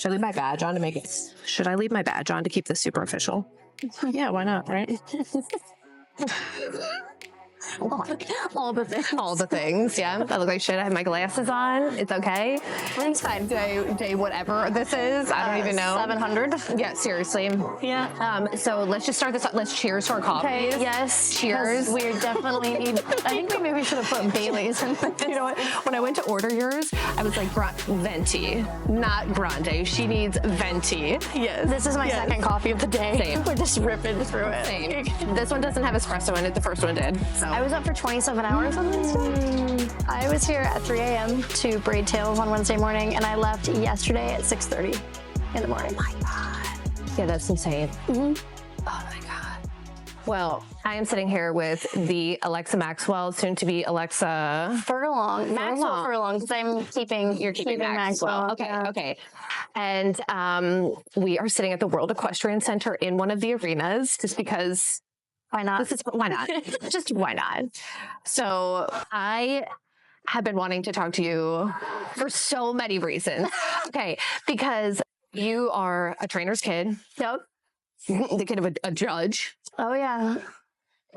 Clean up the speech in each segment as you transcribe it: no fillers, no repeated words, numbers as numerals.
Should I leave my badge on to make it? Should I leave my badge on to keep this super official? Yeah, why not, right? All the things. All the things, yeah. I look like shit. I have my glasses on. It's okay. Everything's fine. Day whatever this is. I don't even know. 700. Yeah, seriously. Yeah. So let's just start this up. Let's cheers to our coffee. Okay, yes. Cheers. We definitely need, I think we maybe should have put Bailey's in this. You know what? When I went to order yours, I was like, venti, not grande. She needs venti. Yes. This is my second coffee of the day. Same. We're just ripping through it. Same. This one doesn't have espresso in it. The first one did. So. I was up for 27 hours on Wednesday. I was here at 3 a.m. to braid tails on Wednesday morning, and I left yesterday at 6:30 in the morning. Oh my God. Yeah, that's insane. Oh my God. Well, I am sitting here with the Ellexxah Maxwell, soon to be Ellexxah Furlong. Maxwell Furlong, because I'm keeping, you're keeping Maxwell. Okay, yeah. okay. And we are sitting at the World Equestrian Center in one of the arenas, just because. Why not? Why not? Just why not? So I have been wanting to talk to you for so many reasons. Okay, because you are a trainer's kid. Yep. The kid of a judge. Oh, yeah.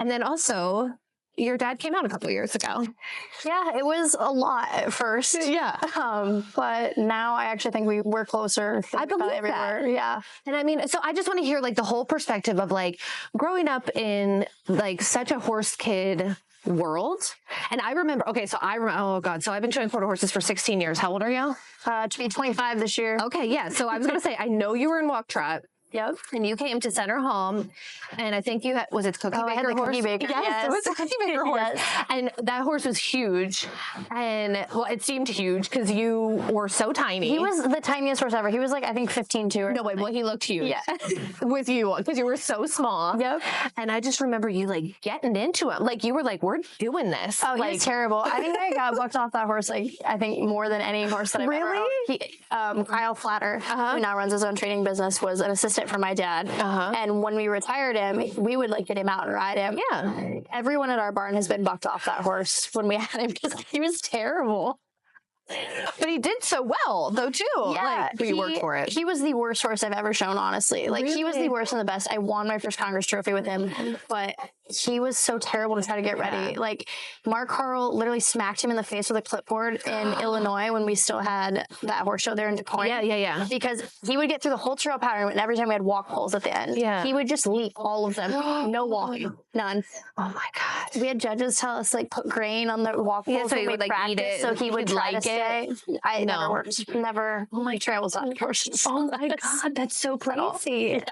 And then also, your dad came out a couple of years ago. Yeah, it was a lot at first. Yeah. But now I actually think we're closer. I believe that. Yeah. And I mean, so I just want to hear like the whole perspective of like growing up in like such a horse kid world. And I remember, oh God, so I've been training quarter horses for 16 years. How old are you? To be 25 this year. Okay, yeah. So I was going to say, I know you were in walk trot. Yep. And you came to Center Home, and I think you had, was it Cookie Baker I had the horse? Cookie Baker. Yes, it was a Cookie Baker horse. Yes. And that horse was huge. And, well, it seemed huge because you were so tiny. He was the tiniest horse ever. He was like, I think 15'2". No, wait, well, he looked huge. Yeah. With you, because you were so small. Yep. And I just remember you, like, getting into him. Like, you were like, we're doing this. Oh, like, he was terrible. I think I got bucked off that horse, like, I think more than any horse that I've ever owned. Kyle Flatter, who now runs his own training business, was an assistant for my dad. And when we retired him, we would like get him out and ride him. Yeah. Everyone at our barn has been bucked off that horse when we had him because he was terrible. But he did so well, though, too. Yeah, like, you worked for it. He was the worst horse I've ever shown, honestly. Like, he was the worst and the best. I won my first Congress trophy with him, but he was so terrible to try to get ready. Like, Mark Carl literally smacked him in the face with a clipboard in Illinois when we still had that horse show there in DuPont. Yeah. Because he would get through the whole trail pattern, and every time we had walk poles at the end, he would just leap all of them. No walking. None. Oh, my God. We had judges tell us, like, put grain on the walk poles so when he we would, like, eat practiced, it. so he would try to stay. I never worked. Never. Oh my travels on horses. Oh my God, that's so crazy. Yeah.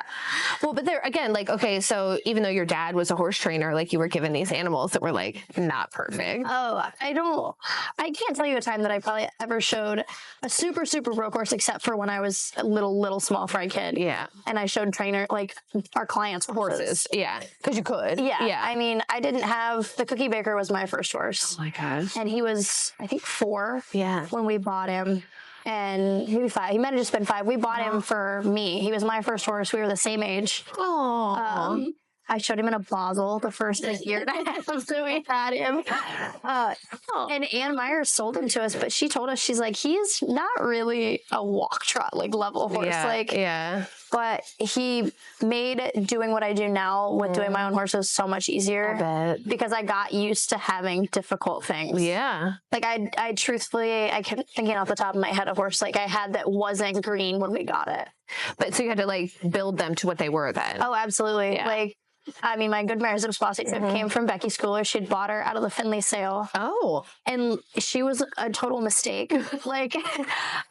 Well, but there again, like, okay, so even though your dad was a horse trainer, like you were given these animals that were like not perfect. Oh, I can't tell you a time that I probably ever showed a super, super broke horse except for when I was a little small fry kid. Yeah. And I showed trainer, like our clients' horses. Yeah. Because you could. Yeah. I mean, I didn't have, the Cookie Baker was my first horse. Oh my gosh. And he was, I think, 4. Yeah. When we bought him, and maybe 5. He might have just been 5. We bought him for me. He was my first horse. We were the same age. Oh. I showed him in a Basel the first year and a half that we had him. And Ann Myers sold him to us, but she told us, she's like, he's not really a walk trot, like level horse. But he made doing what I do now with doing my own horses so much easier. I bet. Because I got used to having difficult things. Yeah. Like I truthfully, I kept thinking off the top of my head a horse like I had that wasn't green when we got it. But so you had to like build them to what they were then. Oh, absolutely. Yeah. Like, I mean, my good mare Zip Spossy came from Becky Schooler. She'd bought her out of the Finley sale. Oh. And she was a total mistake. Like,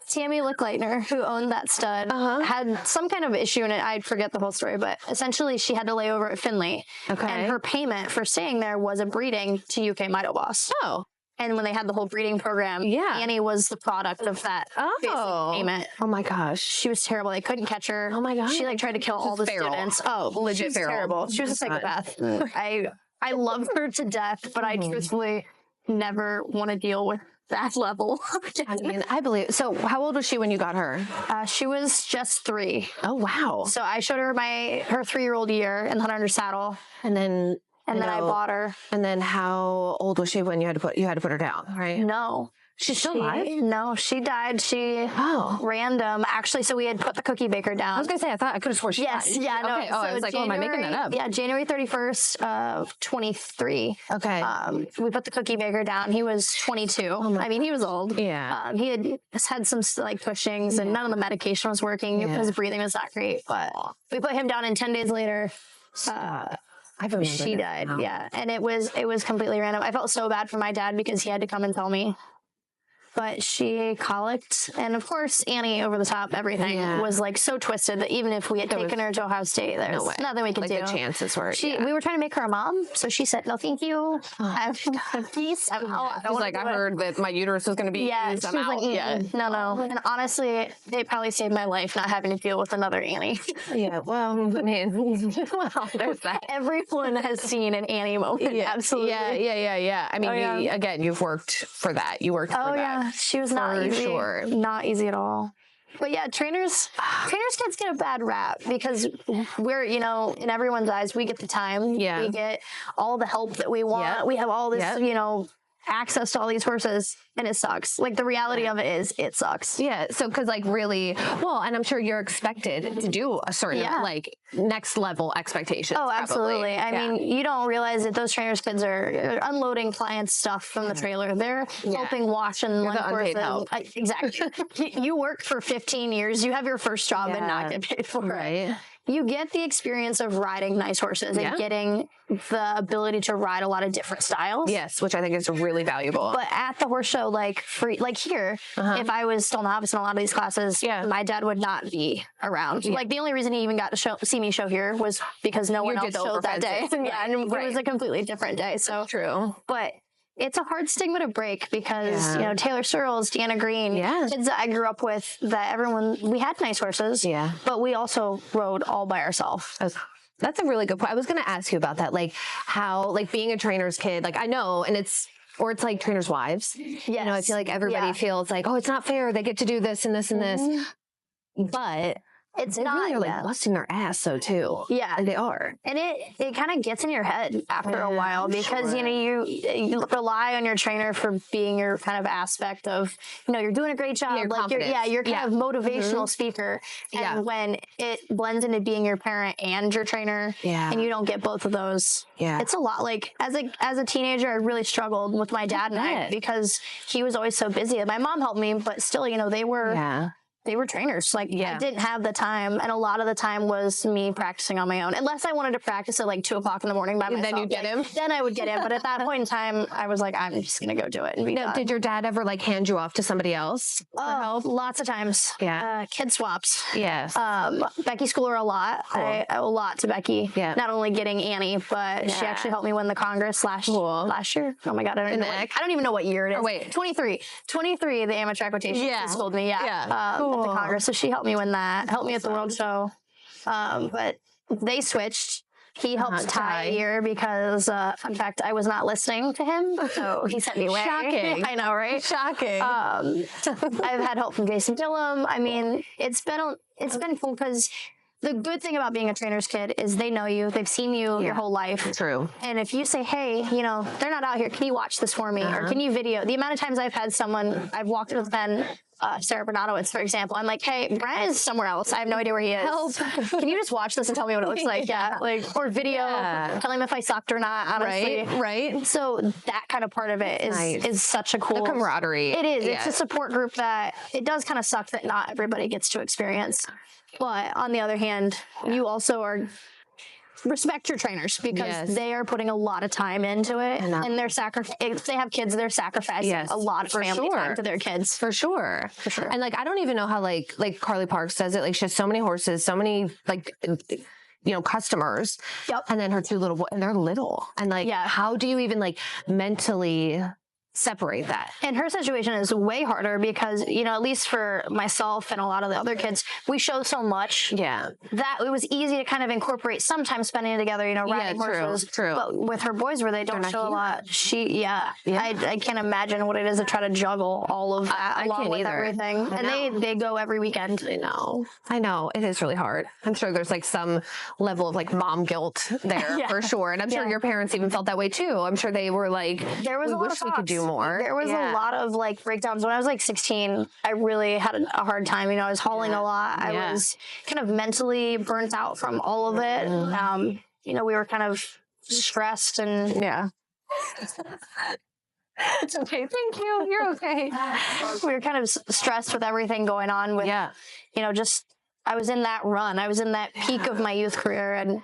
Tammy Lickleitner, who owned that stud, had some kind of issue in it. I forget the whole story, but essentially she had to lay over at Finley. Okay. And her payment for staying there was a breeding to UK Mido Boss. Oh. And when they had the whole breeding program, Annie was the product of that basic payment. Oh my gosh. She was terrible. They couldn't catch her. Oh my gosh. She like tried to kill all the students. Oh, legit she was terrible. She was a psychopath. I love her to death, but I truthfully never want to deal with that level. I mean, I believe. So how old was she when you got her? She was just 3. Oh, wow. So I showed her her 3-year-old year in the Hunter saddle. And then I bought her. And then how old was she when you had to put her down, right? No. She's still alive? No, she died. She random. Actually, so we had put the cookie baker down. I was gonna say, I thought I could have sworn she died. Yeah, no. Okay. So I was like, am I making that up? Yeah, January 31st, 23. Okay. We put the cookie baker down. He was 22. I mean, he was old. Yeah. He had some like pushings, and none of the medication was working. His breathing was not great, but we put him down, and 10 days later, she died. Now. Yeah, and it was completely random. I felt so bad for my dad because he had to come and tell me. But she colicked, and of course, Annie over the top, everything was like so twisted that even if we had taken her to Ohio State, there's nothing we could do. The chances were. We were trying to make her a mom, so she said, "No, thank you. Have peace." I was like, I heard that my uterus was going to be used. She was like, no. And honestly, they probably saved my life not having to deal with another Annie. Well, I mean, there's that. Everyone has seen an Annie moment. Absolutely. Yeah. I mean, again, you've worked for that. You worked for that. She was not easy. Sure. Not easy at all. But yeah, trainers kids get a bad rap because we're, in everyone's eyes, we get the time. Yeah. We get all the help that we want. Yeah. We have all this, access to all these horses, and it sucks. Like, the reality of it is, it sucks. Yeah. So, because really, and I'm sure you're expected to do a certain next level expectations. Oh, absolutely. I mean, you don't realize that those trainers' kids are unloading clients' stuff from the trailer. They're helping wash and lend horses. Exactly. You work for 15 years. You have your first job and not get paid for it. You get the experience of riding nice horses and getting the ability to ride a lot of different styles. Yes, which I think is really valuable. But at the horse show, here, if I was still novice in a lot of these classes, my dad would not be around. Like, the only reason he even got to see me show here was because no one else showed that day. And it was a completely different day. So true. But it's a hard stigma to break because, Taylor Searles, Deanna Green, kids that I grew up with, that we had nice horses, but we also rode all by ourselves. That's a really good point. I was going to ask you about that, like how, like being a trainer's kid, like I know, and it's like trainers' wives. Yes. I feel like everybody feels like, oh, it's not fair. They get to do this and this and this. But it's they not really are busting their ass, so too. Yeah, and they are, and it kind of gets in your head after a while because you rely on your trainer for being your kind of aspect of you're doing a great job. You're kind of motivational speaker, and when it blends into being your parent and your trainer, and you don't get both of those, it's a lot. Like as a teenager, I really struggled with my dad and I because he was always so busy. My mom helped me, but still, they were. They were trainers. I didn't have the time. And a lot of the time was me practicing on my own. Unless I wanted to practice at 2:00 in the morning by myself. Then you get him? Then I would get him. But at that point in time, I was like, I'm just going to go do it and be done. Did your dad ever hand you off to somebody else for help? Lots of times. Yeah. Kid swaps. Yes. Becky Schooler a lot. Cool. I owe a lot to Becky. Yeah. Not only getting Annie, but she actually helped me win the Congress last year. Oh my God. I don't even know what year it is. Oh, wait. 23, the amateur equitation. She schooled me. Yeah. Cool. At the Congress. So she helped me win that. Helped me at the World Show. But they switched. He helped Ty a year because, fun fact, I was not listening to him, so he sent me away. Shocking. I know, right? Shocking. I've had help from Jason Dillum. I mean, it's been cool because the good thing about being a trainer's kid is they know you. They've seen you your whole life. True. And if you say, hey, they're not out here. Can you watch this for me? Or can you video? The amount of times I've had I've walked with Ben, Sarah Bernatowitz, for example. I'm like, hey, Brent is somewhere else. I have no idea where he is. Help. Can you just watch this and tell me what it looks like? Or video, tell him if I sucked or not, honestly. Right. So that kind of part of it is such a cool... The camaraderie. It is. It's a support group that it does kind of suck that not everybody gets to experience. But on the other hand, you also respect your trainers because they are putting a lot of time into it, and they're if they have kids, they're sacrificing a lot of family time to their kids. For sure. And I don't even know how like Carly Parks does it. She has so many horses, so many customers. Yep. And then her two little boys, and they're little. And how do you even mentally separate that? And her situation is way harder because, at least for myself and a lot of the other kids, we show so much that it was easy to kind of incorporate sometimes spending together, riding horses. True. But with her boys where they don't show a lot, I can't imagine what it is to try to juggle all of that along with everything. And they go every weekend. I know. It is really hard. I'm sure there's some level of mom guilt there for sure. And I'm sure your parents even felt that way too. I'm sure they were there was a lot of talks. We wish we could do do more. There was a lot of like breakdowns. When I was like 16, I really had a hard time. You know, I was hauling a lot. I was kind of mentally burnt out from all of it. You know, we were kind of stressed and It's okay. Thank you. You're okay. we were kind of stressed with everything going on with, you know, just, I was in that run. I was in that peak of my youth career, and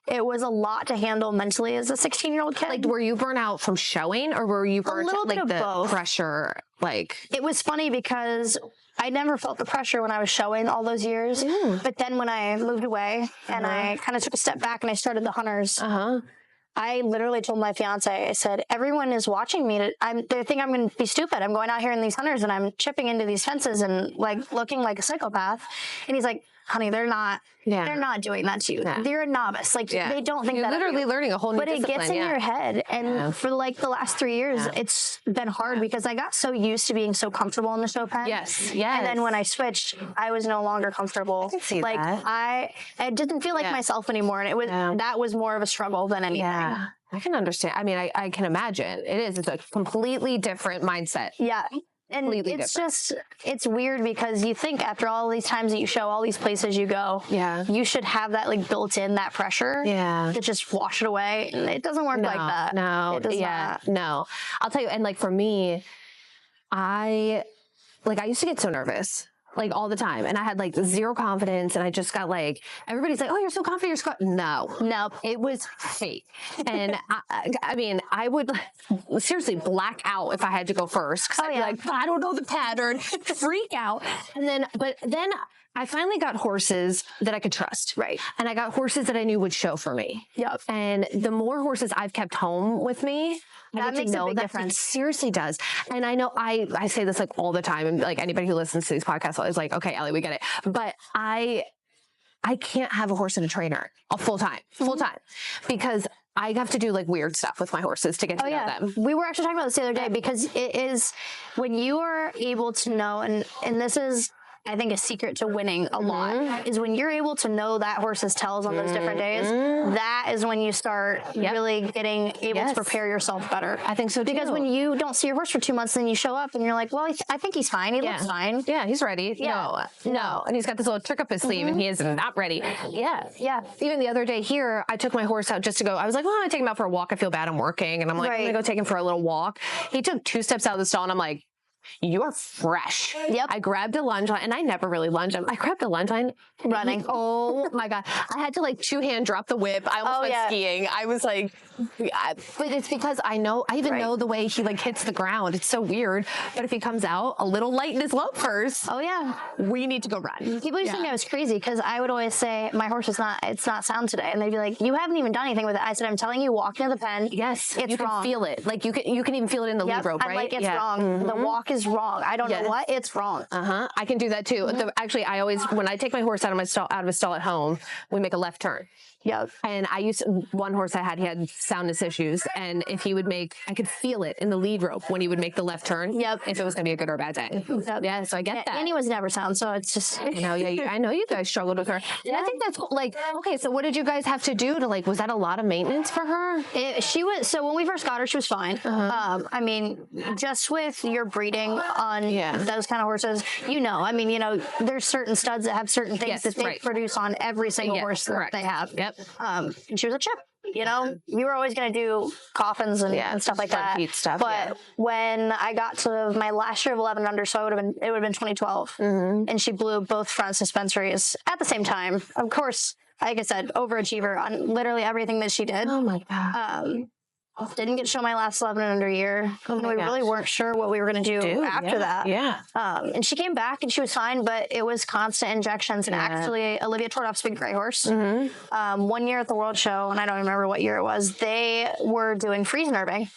it was a lot to handle mentally as a 16-year-old kid. Like, were you burnt out from showing, or were you burnt out like the both. pressure? Like, it was funny because I never felt the pressure when I was showing all those years. But then when I moved away and I kind of took a step back and I started the Hunters, I literally told my fiance, I said, everyone is watching me. They think I'm going to be stupid. I'm going out here in these Hunters and I'm chipping into these fences and like looking like a psychopath. And he's like, honey, they're not doing that to you. They're a novice. Like they don't think you're that. You're literally learning a whole new discipline. But it gets in your head. And for like the last 3 years, it's been hard because I got so used to being so comfortable in the show pen. Yes. And then when I switched, I was no longer comfortable. I can see like that. I didn't feel like myself anymore. And it was that was more of a struggle than anything. Yeah. I can understand. I mean, I can imagine. It's a completely different mindset. Yeah. And it's just, it's weird because you think after all these times that you show, all these places you go, you should have that like built in, that pressure to just wash it away. And it doesn't work like that. No. It does not. No. I'll tell you, and like for me, I used to get so nervous. Like all the time. And I had like zero confidence. And I just got like, everybody's like, oh, you're so confident. No, it was fake. And I mean, I would seriously black out if I had to go first. Cause I'd be like, I don't know the pattern, freak out. But then I finally got horses that I could trust. Right. And I got horses that I knew would show for me. Yep. And the more horses I've kept home with me, that makes a big difference. It seriously does. And I know I say this like all the time, and like anybody who listens to these podcasts is like, okay, Ellie, we get it. But I can't have a horse and a trainer full time, because I have to do like weird stuff with my horses to get to know them. We were actually talking about this the other day because it is when you are able to know, and this is, I think, a secret to winning a lot is when you're able to know that horse's tells on those different days. That is when you start really getting able to prepare yourself better. I think so too. Because when you don't see your horse for 2 months, then you show up and you're like, well, I think he's fine. He looks fine. Yeah, he's ready. No. And he's got this little trick up his sleeve and he is not ready. Yeah. Even the other day here, I took my horse out just to go. I was like, well, I take him out for a walk. I feel bad. I'm working. And I'm like, I'm going to go take him for a little walk. He took 2 steps out of the stall and I'm like, you are fresh. Yep. I grabbed a lunge line, and I never really lunge him. I grabbed a lunge line running. Oh my God. I had to like 2-hand drop the whip. I almost went skiing. I was like, but it's because I even know the way he like hits the ground. It's so weird. But if he comes out a little light in his lopers, we need to go run. People used to think I was crazy because I would always say, my horse it's not sound today. And they'd be like, you haven't even done anything with it. I said, I'm telling you, walk into the pen. Yes. It's you wrong. Can feel it. Like you can even feel it in the lead rope, right? I'm like, it's wrong. The walk is wrong. I don't know what, it's wrong. I can do that too. Actually, I always, when I take my horse out of a stall at home, we make a left turn. Yep. And one horse I had, he had soundness issues. And if he would I could feel it in the lead rope when he would make the left turn. Yep. If it was going to be a good or a bad day. Yeah. So I get that. Annie was never sound. So it's just, I know you guys struggled with her. And I think that's like, okay, so what did you guys have to do to like, was that a lot of maintenance for her? So when we first got her, she was fine. I mean, just with your breeding on those kind of horses, there's certain studs that have certain things that they produce on every single horse that they have. Yep. And she was a chip. You were always going to do coffins and stuff like that. Stuff, but when I got to my last year of 11 under, so it would have been 2012, and she blew both front suspensories at the same time. Of course, like I said, overachiever on literally everything that she did. Oh my God. Didn't get to show my last 11 and under year. And we really weren't sure what we were going to do after that. Yeah. And she came back and she was fine, but it was constant injections. And actually, Olivia Tordoff's big gray horse, 1 year at the World Show, and I don't remember what year it was, they were doing freeze nerving,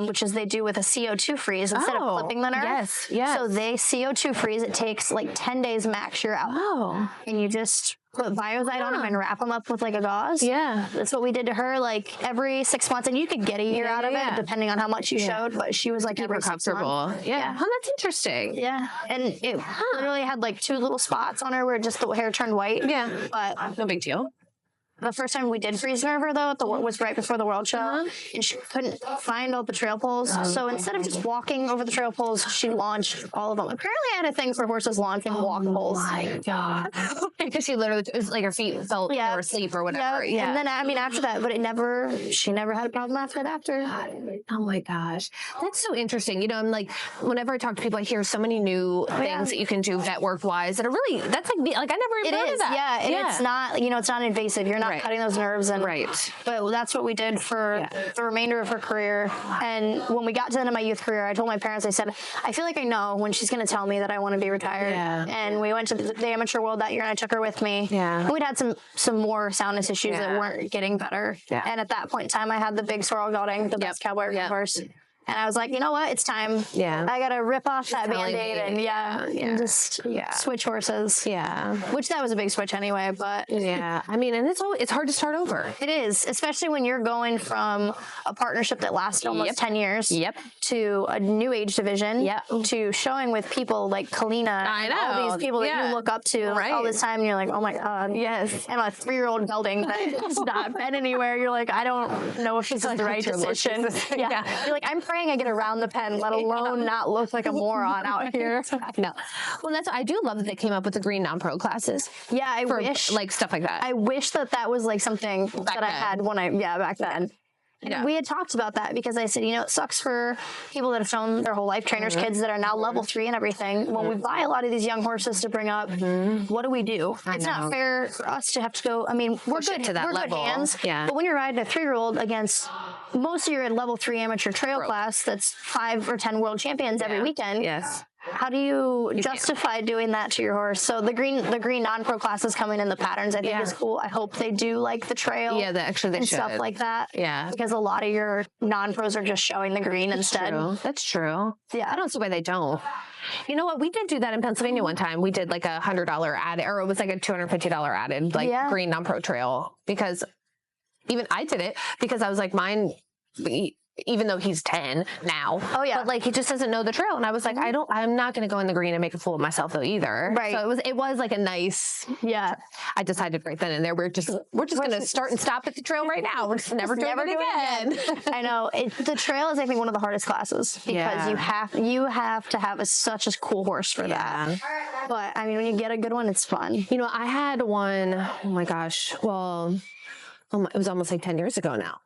which is they do with a CO2 freeze instead of clipping the nerve. Yes. So they CO2 freeze. It takes like 10 days max, you're out. Oh. And you just put Biozide on them and wrap them up with like a gauze. Yeah. That's what we did to her like every 6 months. And you could get a year out of it depending on how much you showed, but she was like super comfortable. Yeah. Oh, that's interesting. Yeah. And it literally had like 2 little spots on her where just the hair turned white. Yeah. But no big deal. the first time we did freeze nerve her though, was right before the world show, and she couldn't find all the trail poles. So instead of just walking over the trail poles, she launched all of them. Apparently, I had a thing for horses launching walk poles. Oh my god! Because she literally, it was like her feet felt they were asleep or whatever. Yeah. And then I mean after that, but she never had a problem after that. Oh my gosh, that's so interesting. You know, I'm like, whenever I talk to people, I hear so many new things that you can do vet work wise that are really, that's like I never even heard of that. Yeah, and it's not, you know, it's not invasive. You're not cutting those nerves. And but that's what we did for the remainder of her career. And when we got to the end of my youth career, I told my parents, I said, I feel like I know when she's going to tell me that I want to be retired. And we went to the amateur world that year, and I took her with me. And we'd had some more soundness issues that weren't getting better. And at that point in time, I had the big sorrel gelding, the best cowboy horse. And I was like, you know what? It's time. I got to rip off that Band-Aid and just switch horses. Which that was a big switch anyway, but. I mean, and it's hard to start over. It is, especially when you're going from a partnership that lasted almost 10 years to a new age division to showing with people like Kalina. I know. All these people that you look up to all this time, and you're like, oh my God. And a 3-year-old gelding that's not been anywhere. You're like, I don't know if this is the right decision. You're like, I'm praying I get around the pen, let alone not look like a moron out here. No. Well, I do love that they came up with the green non-pro classes. I wish. Like stuff like that. I wish that was like something that I had when back then. And we had talked about that because I said, you know, it sucks for people that have shown their whole life, trainers, kids that are now level 3 and everything. When we buy a lot of these young horses to bring up, what do we do? It's not fair for us to have to go. I mean, we're good to that level. Good hands, but when you're riding a 3-year-old against most of your level 3 amateur trail class, that's 5 or 10 world champions every weekend. How do you justify doing that to your horse? So the green non-pro classes coming in the patterns, I think is cool. I hope they do like the trail. They should. Stuff like that. Because a lot of your non-pros are just showing the green instead. That's true. I don't see why they don't. You know what? We did do that in Pennsylvania one time. We did like $100 added, or it was like a $250 added, like green non-pro trail, because even I did it because I was like, mine, even though he's 10 now. But like, he just doesn't know the trail. And I was like, I'm not going to go in the green and make a fool of myself though either. So it was like a nice, I decided right then and there, we're just going to start and stop at the trail right now. We're just never doing it again. I know. The trail is, I think, one of the hardest classes because you have to have such a cool horse for that. But I mean, when you get a good one, it's fun. You know, I had one, oh my gosh. Well, it was almost like 10 years ago now.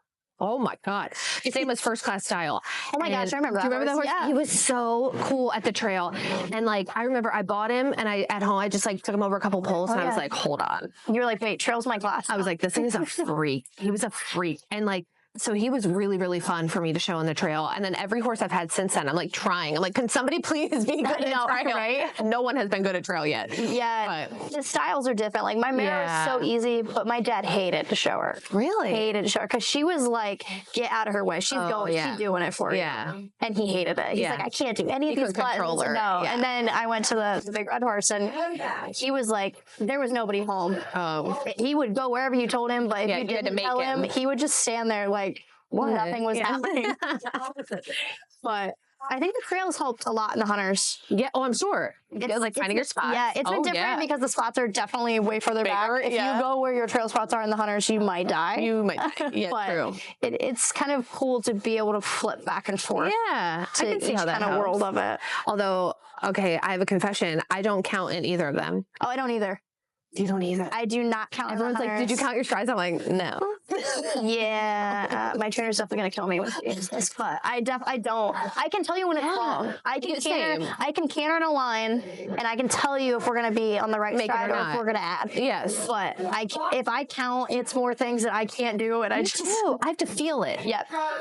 Oh my God. His name was First Class Style. Oh my gosh, I remember that. Do you remember that horse? He was so cool at the trail. And like, I remember I bought him and at home, I just like took him over a couple poles and I was like, hold on. You're like, wait, trail's my class. I was like, this thing is a freak. He was a freak. And like, so he was really, really fun for me to show on the trail. And then every horse I've had since then, I'm like trying. I'm like, can somebody please be good at trail? Right? No one has been good at trail yet. The styles are different. Like my Mare was so easy, but my dad hated to show her. Really? Hated to show her because she was like, get out of her way. She's she's doing it for you. And he hated it. He's like, I can't do any of these buttons. No. And then I went to the big red horse and he was like, there was nobody home. He would go wherever you told him, but if you didn't tell him, he would just stand there like, nothing was happening. But I think the trails helped a lot in the hunters. Oh, I'm sure. It's like finding your spots. It's been different because the spots are definitely way further back. If you go where your trail spots are in the hunters, you might die. But true. It's kind of cool to be able to flip back and forth. I can see how that kind of world of it. Although, okay, I have a confession. I don't count in either of them. Oh, I don't either. You don't either. I do not count. Everyone's like, did you count your strides? I'm like, no. My trainer's definitely gonna kill me with this, but I don't. I can tell you when it's wrong. I can canter in a line, and I can tell you if we're gonna be on the right stride or if we're gonna add. But if I count, it's more things that I can't do, and I have to feel it.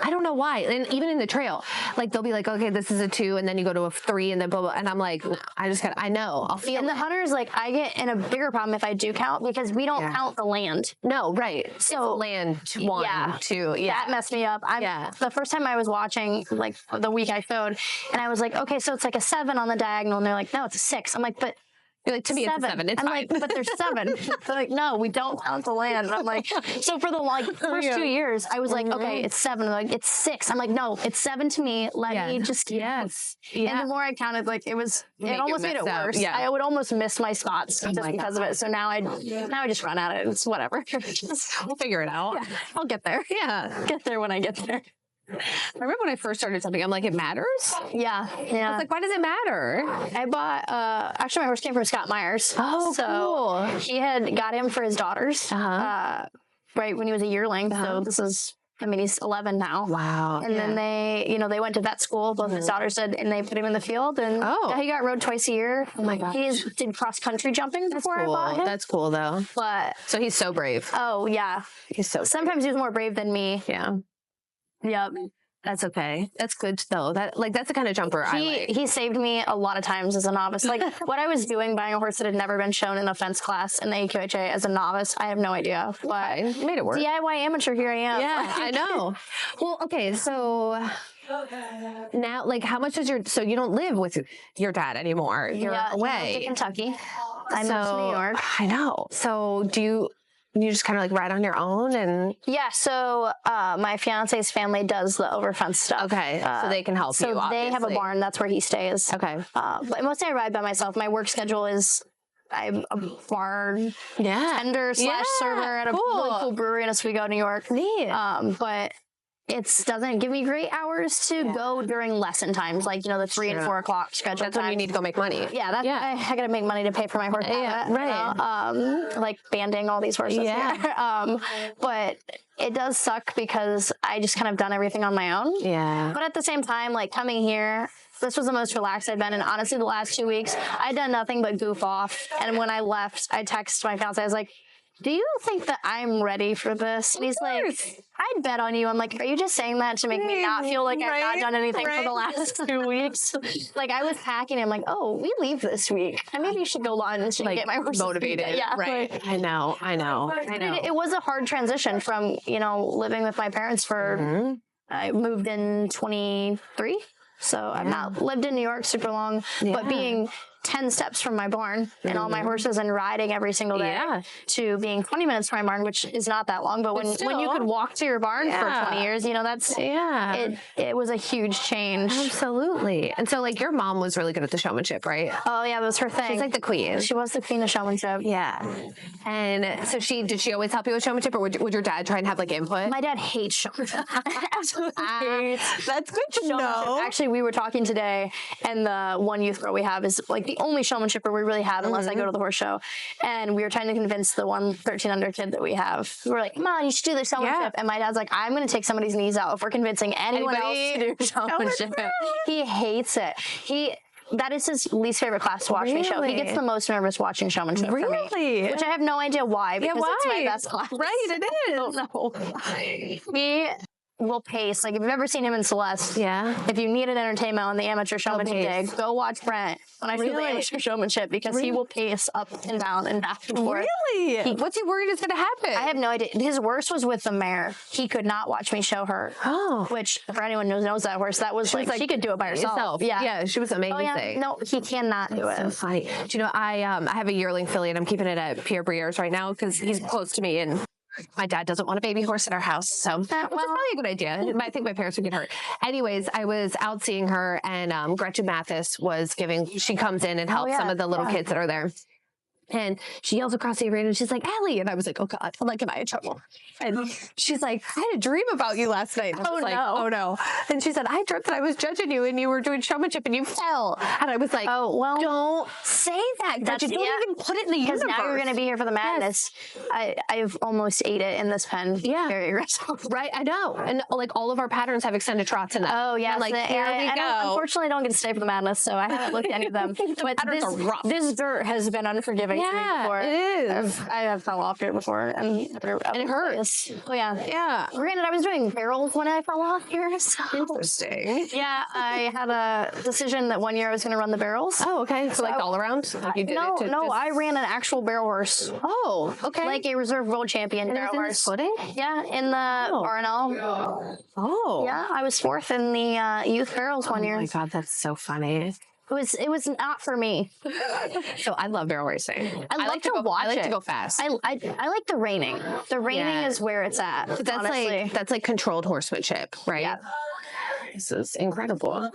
I don't know why. And even in the trail, like they'll be like, okay, this is a 2, and then you go to a 3, and then blah blah. And I'm like, I know. I'll feel. And the hunters, like, I get in a bigger problem if I do count because we don't count the land. No, right. So land 1, 2. That messed me up. The first time I was watching, like the week I showed, and I was like, okay, so it's like a 7 on the diagonal, and they're like, no, it's a 6. I'm like, but You're like, to me, it's a 7. It's I'm fine. like, but there's 7. They're like, no, we don't count the land. And I'm like, so for the first 2 years, I was like, okay, it's 7. They're like, it's 6. I'm like, no, it's 7 to me. Let me just Yes. And the more I counted, like it almost made it worse. Yeah. I would almost miss my spots just because of it. So now I just run at it. It's whatever. We'll figure it out. Yeah, I'll get there. Yeah. Get there when I get there. I remember when I first started something, I'm like, it matters? Yeah. I was like, why does it matter? I bought, actually my horse came from Scott Myers. Oh, so cool. He had got him for his daughters, right when he was a yearling. So this is, he's 11 now. Wow. And then they went to vet school, both his daughters did, and they put him in the field. And he got rode twice a year. Oh my gosh. He did cross country jumping before I bought him. That's cool though. But so he's so brave. Oh yeah. He's so Sometimes he was more brave than me. Yeah. Yep. That's okay. That's good though. That's the kind of jumper I like. He saved me a lot of times as a novice. Like what I was doing, buying a horse that had never been shown in a fence class in the AQHA as a novice, I have no idea. But you made it work. DIY amateur, here I am. Yeah, I know. Well, okay, so now, like, how much does so you don't live with your dad anymore? You're away. He moved to Kentucky. I moved to New York. I know. So do you just kind of like ride on your own and? Yeah. So my fiance's family does the overfence stuff. Okay. So they can help you. So they have a barn. That's where he stays. Okay. But mostly I ride by myself. My work schedule is I'm a barn tender / server at a really cool brewery in Oswego, New York. Neat. But it doesn't give me great hours to go during lesson times, like, the 3 and 4 o'clock schedule. That's when you need to go make money. Yeah, I got to make money to pay for my horse. Right. Like banding all these horses. Yeah. But it does suck because I just kind of done everything on my own. Yeah. But at the same time, like coming here, this was the most relaxed I'd been. And honestly, the last 2 weeks, I'd done nothing but goof off. And when I left, I texted my fiance. I was like, do you think that I'm ready for this? And he's like, I'd bet on you. I'm like, are you just saying that to make me not feel like I've not done anything for the last 2 weeks? Like I was packing. I'm like, oh, we leave this week. I maybe should go lunch and get my horse motivated. Yeah, right. Like, I know. It was a hard transition from, living with my parents for, I moved in 23. So I've not lived in New York super long, but being 10 steps from my barn and all my horses and riding every single day to being 20 minutes from my barn, which is not that long, but when you could walk to your barn for 20 years, that's, it was a huge change. Absolutely. And so like your mom was really good at the showmanship, right? Oh yeah, that was her thing. She's like the queen. She was the queen of showmanship. Yeah. And so did she always help you with showmanship, or would your dad try and have like input? My dad hates showmanship. Absolutely hates. That's good to know. Actually, we were talking today, and the one youth girl we have is like the only showmanshipper we really have unless I go to the horse show. And we were trying to convince the one 13 under kid that we have. We were like, come on, you should do the showmanship. And my dad's like, I'm going to take somebody's knees out if we're convincing anyone else to do showmanship. He hates it. That is his least favorite class to watch me show. He gets the most nervous watching showmanship for me. Which I have no idea why, because it's my best class. Right, it is. I don't know. He will pace. Like, if you've ever seen him in Celeste, if you needed entertainment on the amateur showmanship day, go watch Brent when I do the amateur showmanship, because he will pace up and down and back and forth. Really? What's he worried is going to happen? I have no idea. His worst was with the Mare. He could not watch me show her. Oh. Which, for anyone who knows that horse, that was like she could do it by herself. Yeah, she was amazing. Oh, yeah. No, he cannot do it. So funny. Do you know, I have a yearling filly, and I'm keeping it at Pierre Brier's right now because he's close to me, and my dad doesn't want a baby horse in our house, so it's probably a good idea. I think my parents would get hurt. Anyways, I was out seeing her, and Gretchen Mathis was she comes in and helps some of the little kids that are there. And she yells across the arena, and she's like, Allie. And I was like, oh, God. I'm like, am I in trouble? And she's like, I had a dream about you last night. And I was like, oh, no. And she said, I dreamt that I was judging you, and you were doing showmanship, and you fell. And I was like, oh, well, don't say that. Gretchen. Don't even put it in the universe. Because now you're going to be here for the madness. I've almost ate it in this pen. Yeah. Very aggressive. Right. I know. And like all of our patterns have extended trots in them. Oh, yeah. Like, here we go. I unfortunately don't get to stay for the madness, so I haven't looked at any of them. But this dirt has been unforgiving. Yeah, it is. I have fell off here before, and it hurts. Oh yeah, yeah. Granted, I was doing barrels when I fell off here. So. Interesting. Yeah, I had a decision that one year I was going to run the barrels. Oh, okay. So like all around? Like you did I ran an actual barrel horse. Oh, okay. Like a reserve world champion barrel horse. Footing? Yeah, in the RNL. Oh. Yeah, I was 4th in the youth barrels one year. Oh my God, that's so funny. It was not for me. So I love barrel racing. I like to watch I like it. to go fast. I like the reining. The reining is where it's at. That's like controlled horsemanship, right? Yeah. This is incredible.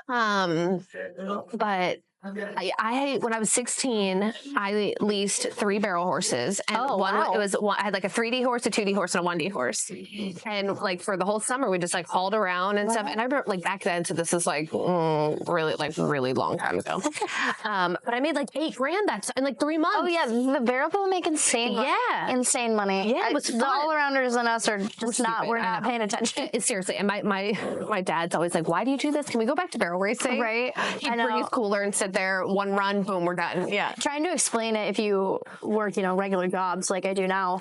But I when I was 16, I leased 3 barrel horses, and I had like a 3D horse, a 2D horse, and a 1D horse, and like for the whole summer we just like hauled around and stuff. And I remember like back then, so this is like really long time ago. But I made like $8,000 in like 3 months. Oh yeah, the barrel people make insane money. Insane money. Yeah, it was the all-arounders and us are just we're not paying attention. Seriously, and my dad's always like, why do you do this? Can we go back to barrel racing? Right. He'd bring his cooler and sit there, one run, boom, we're done. Yeah. Trying to explain it if you work, regular jobs like I do now.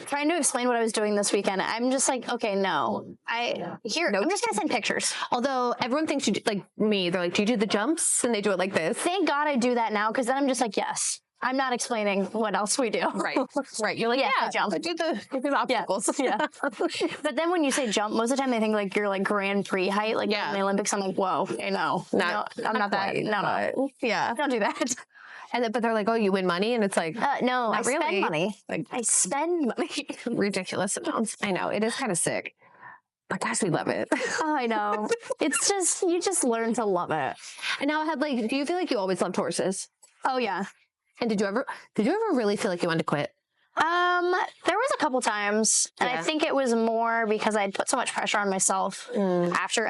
Trying to explain what I was doing this weekend. I'm just like, okay, no. I'm just going to send pictures. Although everyone thinks you do, like me, they're like, do you do the jumps? And they do it like this. Thank God I do that now, because then I'm just like, yes. I'm not explaining what else we do. Right. You're like, I jump. I do the obstacles. Yeah. But then when you say jump, most of the time they think like you're like Grand Prix height, like in the Olympics. I'm like, whoa, no, I'm not that. No. Yeah. Don't do that. But they're like, oh, you win money? And it's like, no, I really. spend money. Like, I spend money. Ridiculous amounts. I know. It is kind of sick. But gosh, we love it. Oh, I know. It's just, you just learn to love it. And now do you feel like you always loved horses? Oh, yeah. And did you ever really feel like you wanted to quit? There was a couple times, and I think it was more because I'd put so much pressure on myself after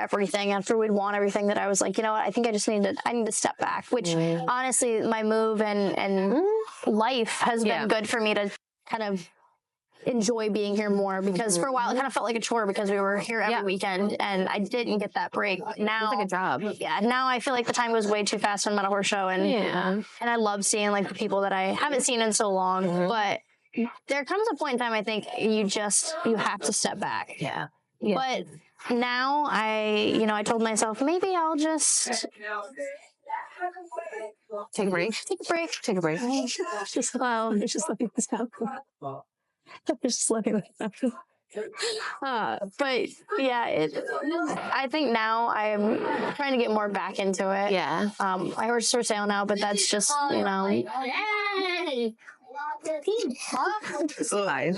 we'd won everything, that I was like, you know what, I think I just need to step back, which honestly, my move and life has been good for me to kind of enjoy being here more, because for a while it kind of felt like a chore because we were here every weekend and I didn't get that break. But now it's like a job. Yeah. Now I feel like the time goes way too fast when I'm at a horse show, and I love seeing like the people that I haven't seen in so long. But there comes a point in time I think you have to step back. Yeah. But now I told myself maybe I'll just take a break. Just letting this happen. Just letting it happen. But yeah, I think now I'm trying to get more back into it. Yeah. I horse for sale now, but that's just It's fine.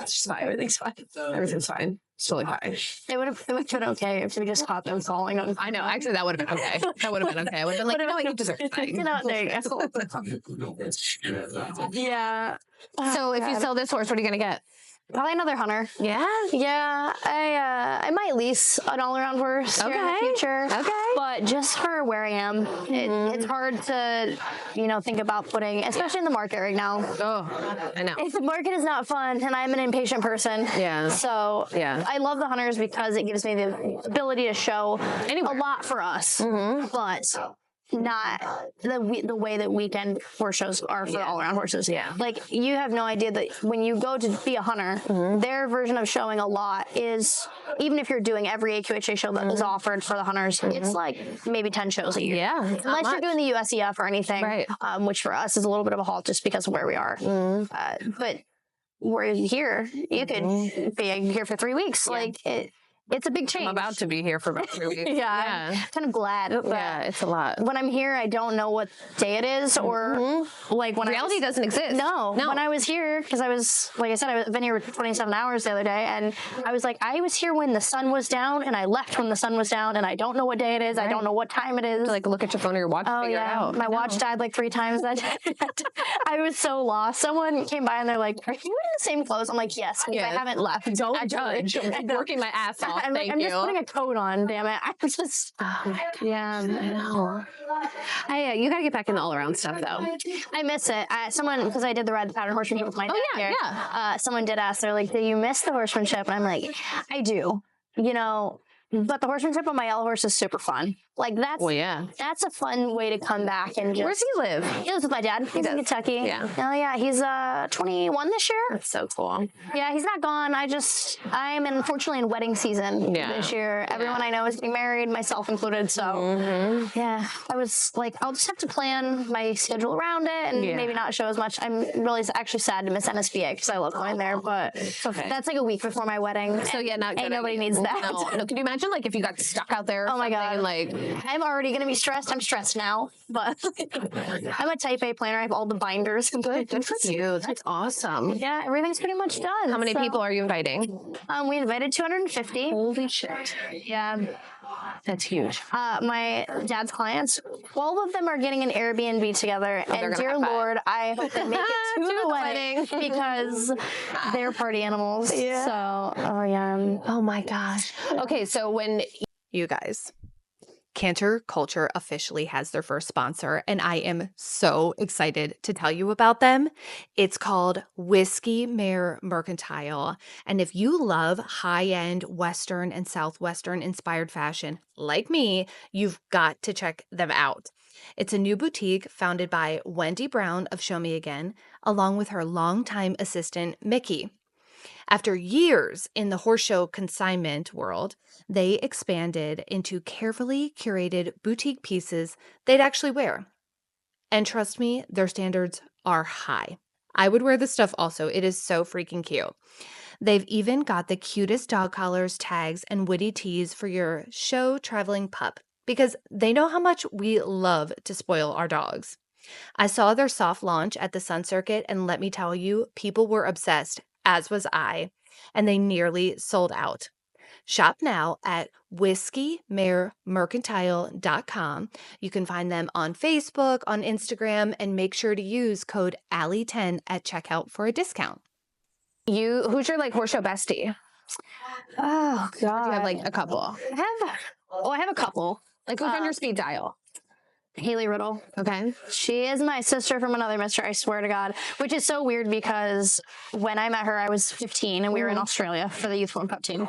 It's fine. Everything's fine. Everything's fine. It's totally fine. It would have been okay if we just caught them falling on. I know. Actually, that would have been okay. I would have been like, you know what, you deserve it. Yeah. So if you sell this horse, what are you going to get? Probably another hunter. Yeah? Yeah. I might lease an all-around horse here in the future. Okay. But just for where I am, it's hard to, think about putting, especially in the market right now. Oh, I know. If the market is not fun, and I'm an impatient person. Yeah. So I love the hunters because it gives me the ability to show a lot for us. But not the way that weekend horse shows are for all-around horses. Yeah. Like, you have no idea that when you go to be a hunter, their version of showing a lot is, even if you're doing every AQHA show that is offered for the hunters, it's like maybe 10 shows a year. Yeah. Unless you're doing the USEF or anything, which for us is a little bit of a halt just because of where we are. But we're here. You could be here for 3 weeks. Like, it's a big change. I'm about to be here for about 3 weeks. I'm kind of glad. Yeah, it's a lot. When I'm here, I don't know what day it is, or like when reality doesn't exist. No. When I was here, because I was, like I said, I've been here for 27 hours the other day, and I was like, I was here when the sun was down, and I left when the sun was down, and I don't know what day it is. I don't know what time it is. To, like, look at your phone or your watch to figure it out. My watch died like 3 times that day. I was so lost. Someone came by and they're like, are you in the same clothes? I'm like, yes, because I haven't left. Don't judge. I'm working my ass off. I'm just putting a coat on, damn it. I was just, I know. You gotta get back into all-around stuff, though. I miss it. Because I did the ride the pattern horsemanship with my dad here. Someone did ask, they're like, do you miss the horsemanship? And I'm like, I do. But the horsemanship on my yellow horse is super fun. Like, that's a fun way to come back and just... Where's he live? He lives with my dad. He's in Kentucky. Yeah. Oh, yeah. He's 21 this year. That's so cool. Yeah, he's not gone. I'm unfortunately in wedding season this year. Everyone I know is getting married, myself included. So, I was like, I'll just have to plan my schedule around it and maybe not show as much. I'm really actually sad to miss NSBA because I love going there, but that's like a week before my wedding. So, ain't nobody needs that. No. Can you imagine, like, if you got stuck out there? Oh, my God. And, like... I'm already going to be stressed. I'm stressed now, but I'm a type A planner. I have all the binders complete. Good for you. That's awesome. Yeah, everything's pretty much done. How many people are you inviting? We invited 250. Holy shit. Yeah. That's huge. My dad's clients, 12 of them are getting an Airbnb together. And dear Lord, I hope they make it to the wedding because they're party animals. Yeah. So, oh yeah. Oh my gosh. Okay, so when You guys, Cantor Culture officially has their first sponsor, and I am so excited to tell you about them. It's called Mare Mercantile. And if you love high-end Western and Southwestern inspired fashion like me, you've got to check them out. It's a new boutique founded by Wendy Brown of Show Me Again, along with her longtime assistant, Mickey. After years in the horse show consignment world, they expanded into carefully curated boutique pieces they'd actually wear. And trust me, their standards are high. I would wear this stuff also. It is so freaking cute. They've even got the cutest dog collars, tags, and witty tees for your show traveling pup because they know how much we love to spoil our dogs. I saw their soft launch at the Sun Circuit, and let me tell you, people were obsessed, as was I, and they nearly sold out. Shop now at whiskeymaremercantile.com. You can find them on Facebook, on Instagram, and make sure to use code ALLIE10 at checkout for a discount. who's your like horse show bestie? Oh, God. You have like a couple. I have a couple. Like who's on your speed dial? Haley Riddle. Okay. She is my sister from another mister, I swear to God, which is so weird because when I met her, I was 15 and we were in Australia for the Youth World Cup team.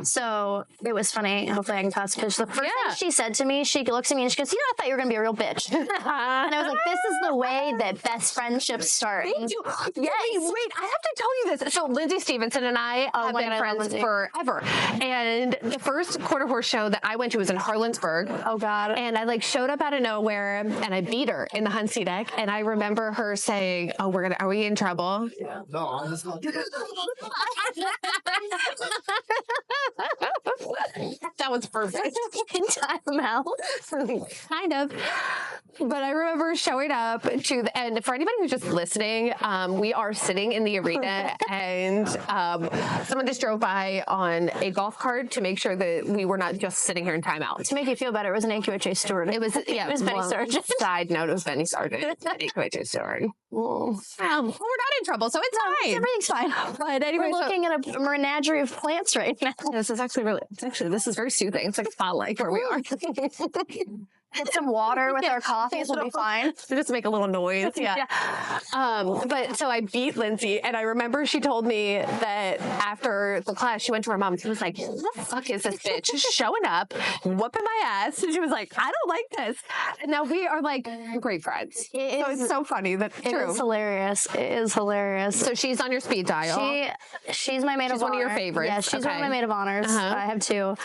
So it was funny. Hopefully I can cuss because the first thing she said to me, she looks at me and she goes, I thought you were going to be a real bitch. And I was like, this is the way that best friendships start. Thank you. Yes. Wait, I have to tell you this. So Lindsay Stevenson and I have been friends forever. And the first quarter horse show that I went to was in Harlansburg. Oh, God. And I like showed up out of nowhere and I beat her in the Huntsy deck. And I remember her saying, are we in trouble? Yeah. No, that's not. That was perfect. Time out. Kind of. But I remember showing up to the end. For anybody who's just listening, we are sitting in the arena and someone just drove by on a golf cart to make sure that we were not just sitting here in timeout. To make you feel better, it was an AQHA steward. It was, yeah. It was Benny Sargent. Side note, it was Benny Sargent. AQHA steward. We're not in trouble, so it's fine. Everything's fine. But anyway, we're looking at a menagerie of plants right now. This is actually this is very soothing. It's like spa-like where we are. Get some water with our coffees, will be fine. Just make a little noise. Yeah. But so I beat Lindsay, and I remember she told me that after the class, she went to her mom and she was like, "Who the fuck is this bitch? Just showing up, whooping my ass." And she was like, "I don't like this." And now we are like great friends. It's so funny that it is hilarious. It is hilarious. So she's on your speed dial. She's my maid of honor. She's one of your favorites. Yeah, she's one of my maid of honors. I have two.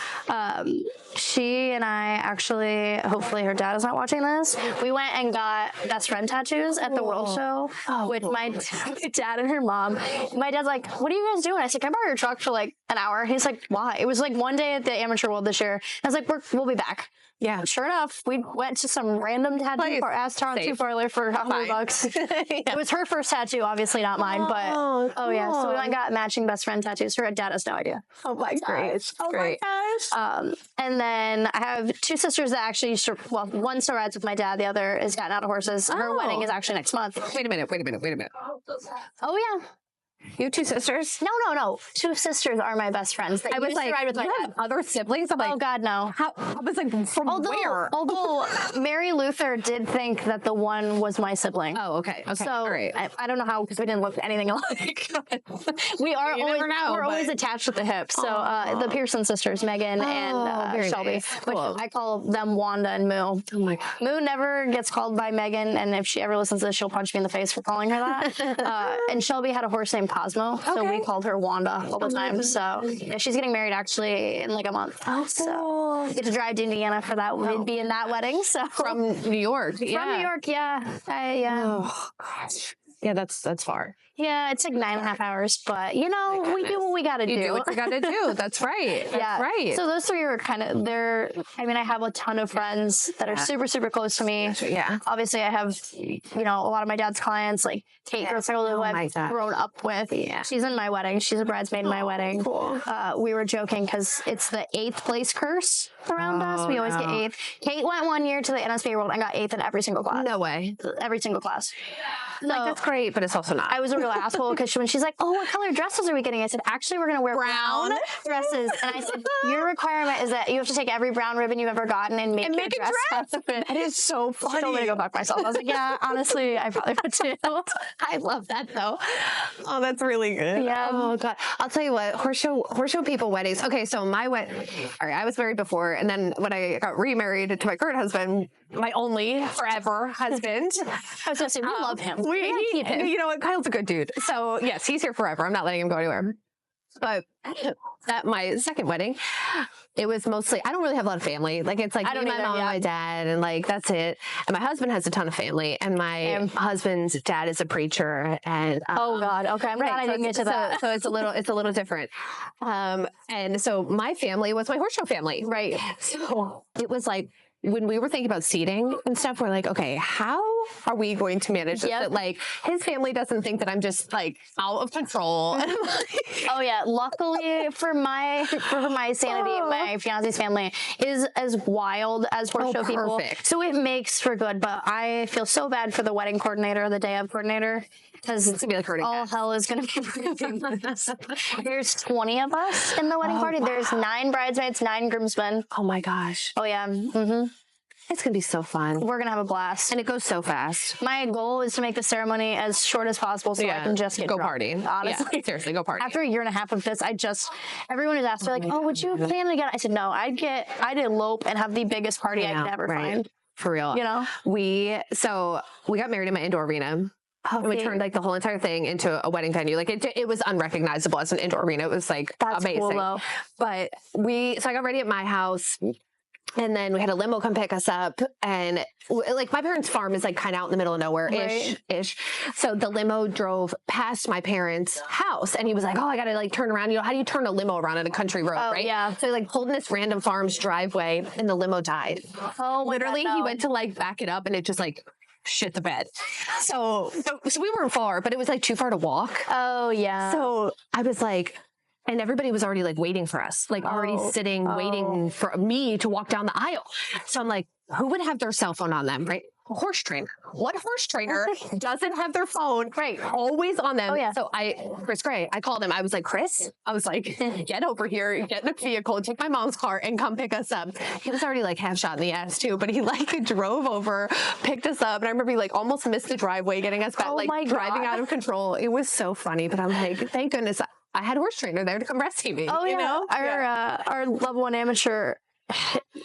She and I actually, hopefully her dad is not watching this, we went and got best friend tattoos at the World Show with my dad and her mom. My dad's like, "What are you guys doing?" I said, "Can I borrow your truck for like an hour?" He's like, "Why?" It was like one day at the Amateur World this year. I was like, we'll be back. Yeah, sure enough, we went to some random tattoo parlor for $100. It was her first tattoo, obviously not mine, but yeah. So we went and got matching best friend tattoos. Her dad has no idea. Oh my gosh! Great. And then I have two sisters that actually, one still rides with my dad, the other is gotten out of horses. Her wedding is actually next month. Wait a minute. Oh yeah. You have two sisters? No. Two sisters are my best friends. I was like, ride with my dad. Other siblings? I'm like, oh God, no. I was like, from where? Although Mary Luther did think that the one was my sibling. Oh, okay. So all right. I don't know how, because we didn't look anything alike. We're always attached at the hip. So the Pearson sisters, Megan and Shelby, nice. Cool. Which I call them Wanda and Moo. Oh my God. Moo never gets called by Megan, and if she ever listens to this, she'll punch me in the face for calling her that. And Shelby had a horse named Cosmo, so we called her Wanda all the time. So yeah, she's getting married actually in like a month. Oh, cool. So get to drive to Indiana for that. We'd be in that wedding. So from New York. From New York, yeah. Oh gosh. Yeah, that's far. Yeah, it's like 9.5 hours, but you know, we do what we got to do. You do what you got to do. That's right. That's right. So those three are kind of there. I mean, I have a ton of friends that are super, super close to me. Yeah. Obviously, I have, you know, a lot of my dad's clients, like Kate Grossegle, who I've grown up with. Yeah. She's in my wedding. She's a bridesmaid in my wedding. Cool. We were joking because it's the 8th place curse around us. We always get 8th. Kate went one year to the NSBA World and got 8th in every single class. No way. Every single class. So, Like, that's great, but it's also not. I was a real asshole because when she's like, "Oh, what color dresses are we getting?" I said, "Actually, we're going to wear brown dresses." And I said, "Your requirement is that you have to take every brown ribbon you've ever gotten and make a dress." That is so funny. She told me to go fuck myself. I was like, "Yeah, honestly, I probably would too." I love that though. Oh, that's really good. Yeah. Oh God. I'll tell you what, horse show people weddings. Okay, so my wedding, all right, I was married before, and then when I got remarried to my current husband, my only forever husband. I was gonna say, we love him. You know what? Kyle's a good dude. So yes, he's here forever. I'm not letting him go anywhere. But at my second wedding, it was mostly, I don't really have a lot of family. Like, it's like me, my mom and my dad, and like, that's it. And my husband has a ton of family, and my husband's dad is a preacher. And oh God, okay, I'm glad I didn't get to that. So it's a little different. And so my family was my horse show family, Right. So it was like, when we were thinking about seating and stuff, we're like, okay, how are we going to manage this? That like his family doesn't think that I'm just like out of control. And I'm like, oh yeah, luckily for my sanity, my fiance's family is as wild as horse show people. So it makes for good. But I feel so bad for the wedding coordinator, the day of coordinator, because it's gonna be like hurting. All hell is gonna be breaking loose. There's 20 of us in the wedding party. Wow. There's 9 bridesmaids, 9 groomsmen. Oh my gosh. Oh yeah. Mm-hmm. It's going to be so fun. We're going to have a blast. And it goes so fast. My goal is to make the ceremony as short as possible so I can just get go drunk, party. honestly. Yeah, seriously, go party. After a year and a half of this, everyone has asked me, like, "Oh, would you plan it again?" I said, "No, I'd elope and have the biggest party I could ever find." For real. You know? We got married in my indoor arena. Oh, and we turned like the whole entire thing into a wedding venue. Like it was unrecognizable as an indoor arena. It was like amazing. Cool, though. But so I got ready at my house. And then we had a limo come pick us up, and like my parents' farm is like kind of out in the middle of nowhere ish. So the limo drove past my parents' house, and he was like, "Oh, I got to like turn around. You know, how do you turn a limo around on a country road, right?" Yeah. So like pulled in this random farm's driveway, and the limo died. Oh, literally, he went to like back it up, and it just like shit the bed. So we weren't far, but it was like too far to walk. Oh yeah. So I was like. And everybody was already like waiting for us, like already sitting, waiting for me to walk down the aisle. So I'm like, who would have their cell phone on them, right? A horse trainer. What horse trainer doesn't have their phone always on them? Oh, yeah. So Chris Gray, I called him. I was like, "Chris," I was like, "get over here, get in a vehicle, take my mom's car and come pick us up." He was already like half shot in the ass too, but he like drove over, picked us up. And I remember he like almost missed the driveway, getting us back, driving out of control. It was so funny, but I'm like, thank goodness I had a horse trainer there to come rescue me. Oh, yeah. You know? Our level 1 amateur,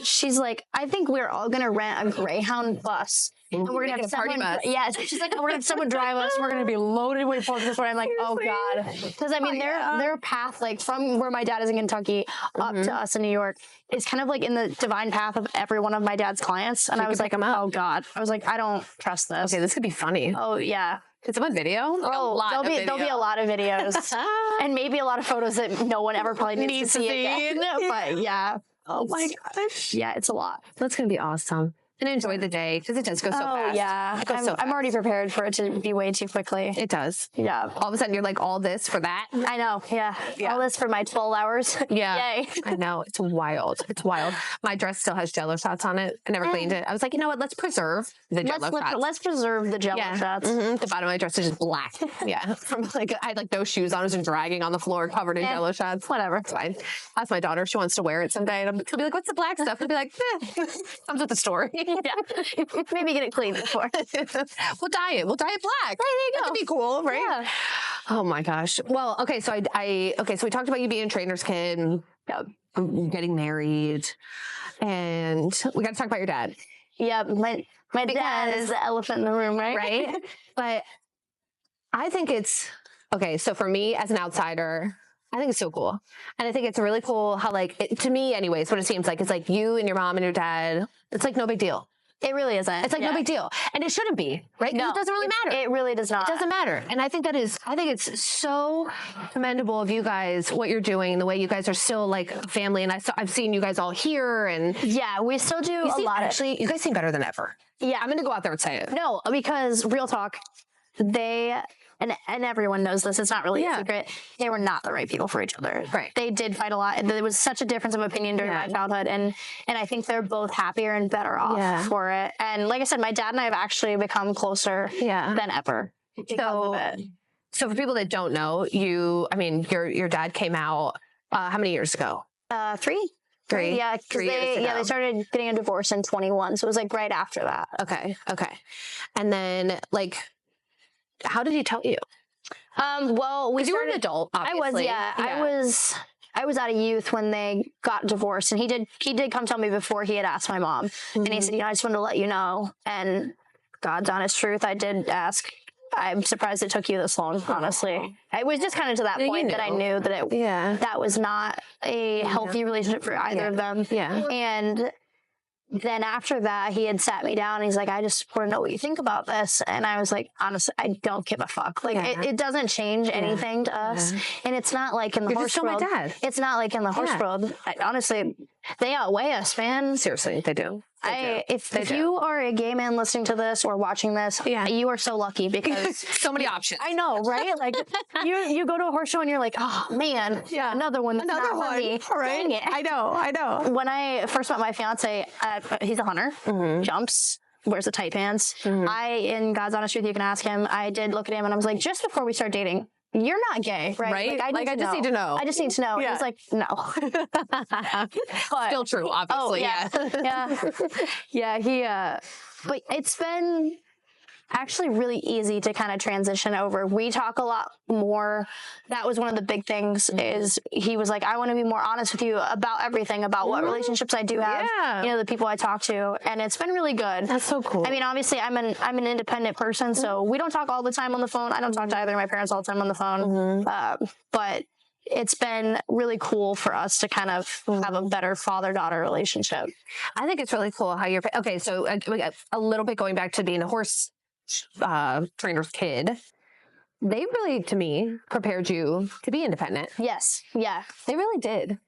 she's like, "I think we're all going to rent a Greyhound bus. And we're going to have someone, bus. Yeah, she's like, "We're going to have someone drive us. We're going to be loaded with folks this way." I'm like, "Oh God." Because I mean, their path, like from where my dad is in Kentucky up to us in New York, is kind of like in the divine path of every one of my dad's clients. And I was like, "Oh God." I was like, "I don't trust this." Okay, this could be funny. Oh yeah. Is it on video? There'll be a lot of videos and maybe a lot of photos that no one ever probably needs to see again. But yeah. Oh my gosh. Yeah, it's a lot. That's going to be awesome. And enjoy the day because it does go so fast. Oh, yeah. I'm already prepared for it to be way too quickly. It does. Yeah. All of a sudden, you're like, all this for that? I know. Yeah. All this for my 12 hours. Yeah. Yay. I know. It's wild. It's wild. My dress still has Jell-O shots on it. I never cleaned it. I was like, you know what? Let's preserve the Jell-O shots. Let's preserve the Jell-O shots. Mm-hmm. The bottom of my dress is just black. Yeah. From like, I had like no shoes on. I was just dragging on the floor covered in Jell-O shots. Whatever. It's fine. Ask my daughter if she wants to wear it someday. And she'll be like, "What's the black stuff?" I'll be like, comes with the story. Yeah. Maybe get it cleaned before. We'll dye it. We'll dye it black. There you go. That'd be cool, right? Yeah. Oh my gosh. Well, okay. So so we talked about you being a trainer's kid, getting married, and we got to talk about your dad. Yeah. My dad is the elephant in the room, right? Right. But I think it's okay. So for me as an outsider, I think it's so cool. And I think it's really cool how to me anyways, what it seems like, it's like you and your mom and your dad, it's like no big deal. It really isn't. It's like no big deal. And it shouldn't be, right? No, it doesn't really matter. It really does not. It doesn't matter. And I think it's so commendable of you guys, what you're doing, the way you guys are still like family. And I've seen you guys all here, and yeah, we still do a lot. Actually, you guys seem better than ever. Yeah. I'm going to go out there and say it. No, because real talk, they, and everyone knows this, it's not really a secret, they were not the right people for each other. Right. They did fight a lot, and there was such a difference of opinion during my childhood, and I think they're both happier and better off for it. And like I said, my dad and I have actually become closer than ever. So for people that don't know, your dad came out how many years ago? 3. Yeah, because they started getting a divorce in 21, so it was like right after that. Okay. And then like, how did he tell you? Well, you were an adult, obviously. I was out of youth when they got divorced, and he did come tell me before he had asked my mom, and he said, I just wanted to let you know. And God's honest truth, I did ask. I'm surprised it took you this long, honestly. It was just kind of to that point that I knew that that was not a healthy relationship for either of them. Yeah. And then after that, he had sat me down and he's like, I just want to know what you think about this. And I was like, honestly, I don't give a fuck. Like, it doesn't change anything to us. And it's not like in the horse world. My dad. It's not like in the horse world. Honestly, they outweigh us, man. Seriously, they do. If you are a gay man listening to this or watching this, you are so lucky because so many options. I know, right? Like you go to a horse show and you're like, oh man, another one. Another one. For me. Right? Dang it. I know. When I first met my fiance, he's a hunter, jumps, wears the tight pants. In God's honest truth, you can ask him. I did look at him and I was like, just before we start dating, you're not gay, right? Like, I just need to know. I just need to know. Yeah. He was like, no. But, still true, obviously. But it's been actually really easy to kind of transition over. We talk a lot more. That was one of the big things is he was like, I want to be more honest with you about everything, about what relationships I do have, the people I talk to. And it's been really good. That's so cool. I mean, obviously I'm an independent person, so we don't talk all the time on the phone. I don't talk to either of my parents all the time on the phone. But it's been really cool for us to kind of have a better father-daughter relationship. I think it's really cool how you're, okay, so a little bit going back to being a horse trainer's kid, they really, to me, prepared you to be independent. Yes. Yeah. They really did.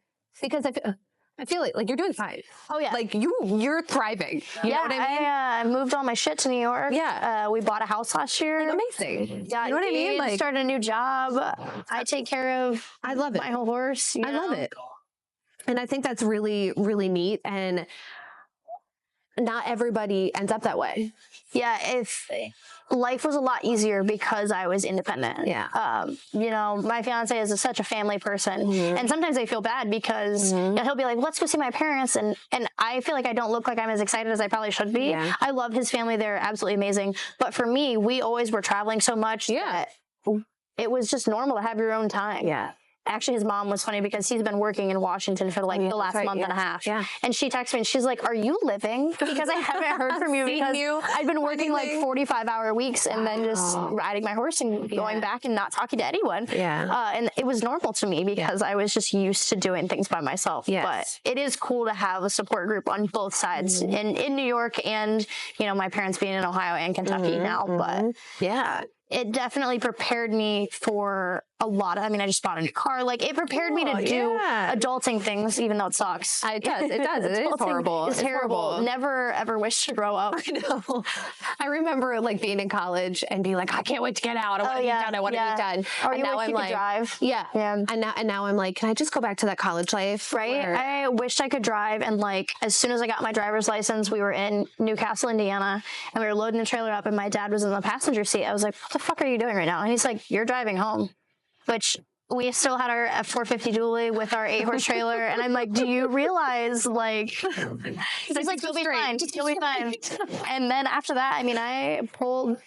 Because I feel like you're doing fine. Oh yeah. Like you're thriving. You know what I mean? I moved all my shit to New York. Yeah. We bought a house last year. Like, amazing. Yeah. You know what I mean? Like, started a new job. I take care of my whole horse. I love it. And I think that's really, really neat. And not everybody ends up that way. Yeah, if life was a lot easier because I was independent. Yeah. My fiance is such a family person, and sometimes I feel bad because he'll be like, let's go see my parents. And I feel like I don't look like I'm as excited as I probably should be. Yeah. I love his family. They're absolutely amazing. But for me, we always were traveling so much that it was just normal to have your own time. Yeah. Actually, his mom was funny because he's been working in Washington for the last month and a half. Yeah. And she texted me and she's like, are you living? Because I haven't heard from you because I've been working like 45-hour weeks and then just riding my horse and going back and not talking to anyone. Yeah. And it was normal to me because I was just used to doing things by myself. Yes. But it is cool to have a support group on both sides in New York and, my parents being in Ohio and Kentucky now. But it definitely prepared me for a lot of, I just bought a new car. Like, it prepared me to do adulting things, even though it sucks. It does. It is horrible. It's terrible. Horrible. Never, ever wish to grow up. I know. I remember, being in college and being like, I can't wait to get out. I want to be done. I want to be done. Or and now I'm like, drive. Yeah. And now I'm like, can I just go back to that college life? Right. I wished I could drive. And, as soon as I got my driver's license, we were in Newcastle, Indiana, and we were loading the trailer up, and my dad was in the passenger seat. I was like, what the fuck are you doing right now? And he's like, you're driving home. Which we still had our F450 dually with our 8-horse trailer. And I'm like, do you realize, he's like, you'll be fine. You'll be fine. And then after that, I pulled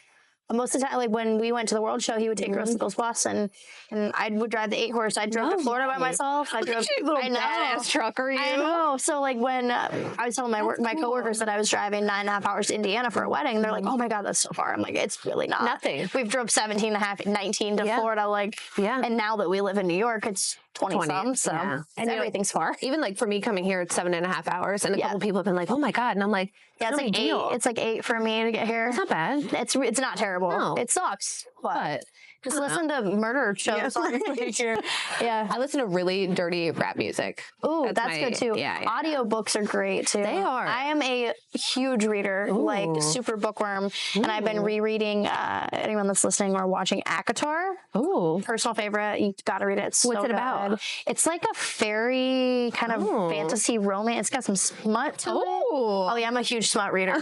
most of the time, when we went to the World Show, he would take us to Ghost Bus, and I would drive the 8-horse. I drove to Florida by myself. I drove. Little badass trucker, you. I know. So when I was telling my coworkers that I was driving 9.5 hours to Indiana for a wedding, they're like, "Oh my God, that's so far." I'm like, "It's really not. Nothing. We've drove 17.5, 19 to Florida. And now that we live in New York, it's 20 some, so yeah. and everything's far. Even like for me coming here, it's 7.5 hours, and a couple people have been like, "Oh my god!" And I'm like, "Yeah, it's no like big 8. deal. It's like 8 for me to get here. It's not bad. It's not terrible. No. It sucks, but just I don't listen to murder shows on here. Yeah, I listen to really dirty rap music. ooh, that's good too. Yeah. Audiobooks are great too. They are. I am a huge reader, like super bookworm, and I've been rereading. Anyone that's listening or watching AQHA, Oh, personal favorite. You got to read it. It's What's so it about? good. It's like a fairy kind of fantasy romance. It's got some smut to it. Oh yeah, I'm a huge smut reader.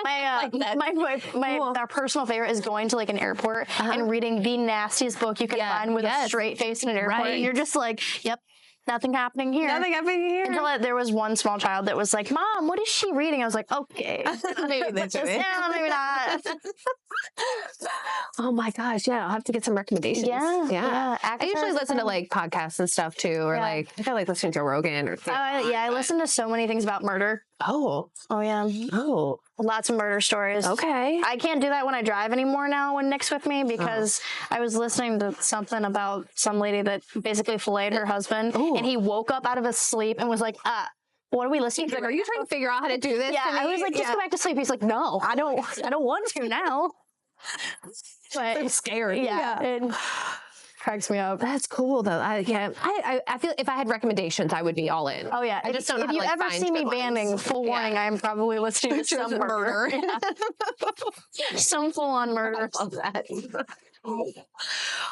Our personal favorite is going to like an airport and reading the nastiest book you can find with a straight face in an airport. Right. You're just like, yep, nothing happening here. nothing happening here. Until there was one small child that was like, "Mom, what is she reading?" I was like, "Okay, Maybe that's it. yeah, maybe not." Oh my gosh, yeah, I'll have to get some recommendations. Yeah. I usually listen to like podcasts and stuff too, or like I feel like listening to Rogan or I listen to so many things about murder. Oh Yeah. oh, Lots of murder stories. okay. I can't do that when I drive anymore now when Nick's with me because I was listening to something about some lady that basically filleted her husband and he woke up out of his sleep and was like, what are we listening to? Like, are you trying to figure out how to do this? Yeah, to me? I was like, just go back to sleep. He's like, no, I don't want to now. But I'm scared. yeah. It cracks me up. That's cool though. I feel if I had recommendations, I would be all in. Oh yeah, I just don't know if how to, you like, ever find see me good ones. banding, full warning, I'm probably listening to some murder. Some full-on murder. I love that.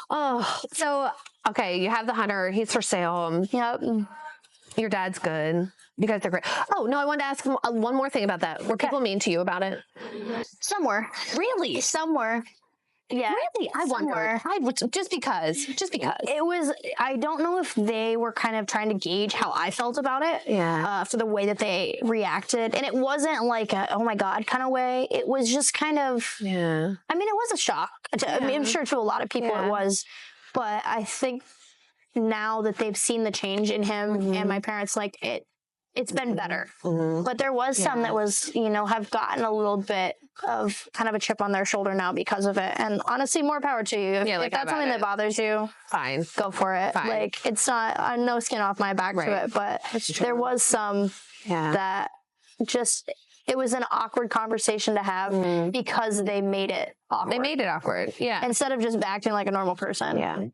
Oh, so okay, you have the hunter. He's for sale. Yep. Your dad's good. You guys are great. Oh no, I wanted to ask one more thing about that. Were people mean to you about it? Somewhere. Really? Somewhere. Yeah. Really? I wonder. Just because. It was, I don't know if they were kind of trying to gauge how I felt about it. Yeah. For the way that they reacted. And it wasn't like a, oh my God kind of way. It was just kind of, Yeah. I mean, it was a shock. I mean, I'm sure to a lot of people it was. But I think now that they've seen the change in him and my parents, like it's been better. But there was some that was, have gotten a little bit of kind of a chip on their shoulder now because of it. And honestly, more power to you. If that's something that bothers you, fine, go for it. Fine. Like, it's not, no skin off my back to it, but there was some that just, it was an awkward conversation to have because they made it awkward. They made it awkward. Yeah. Instead of just acting like a normal person. Yeah.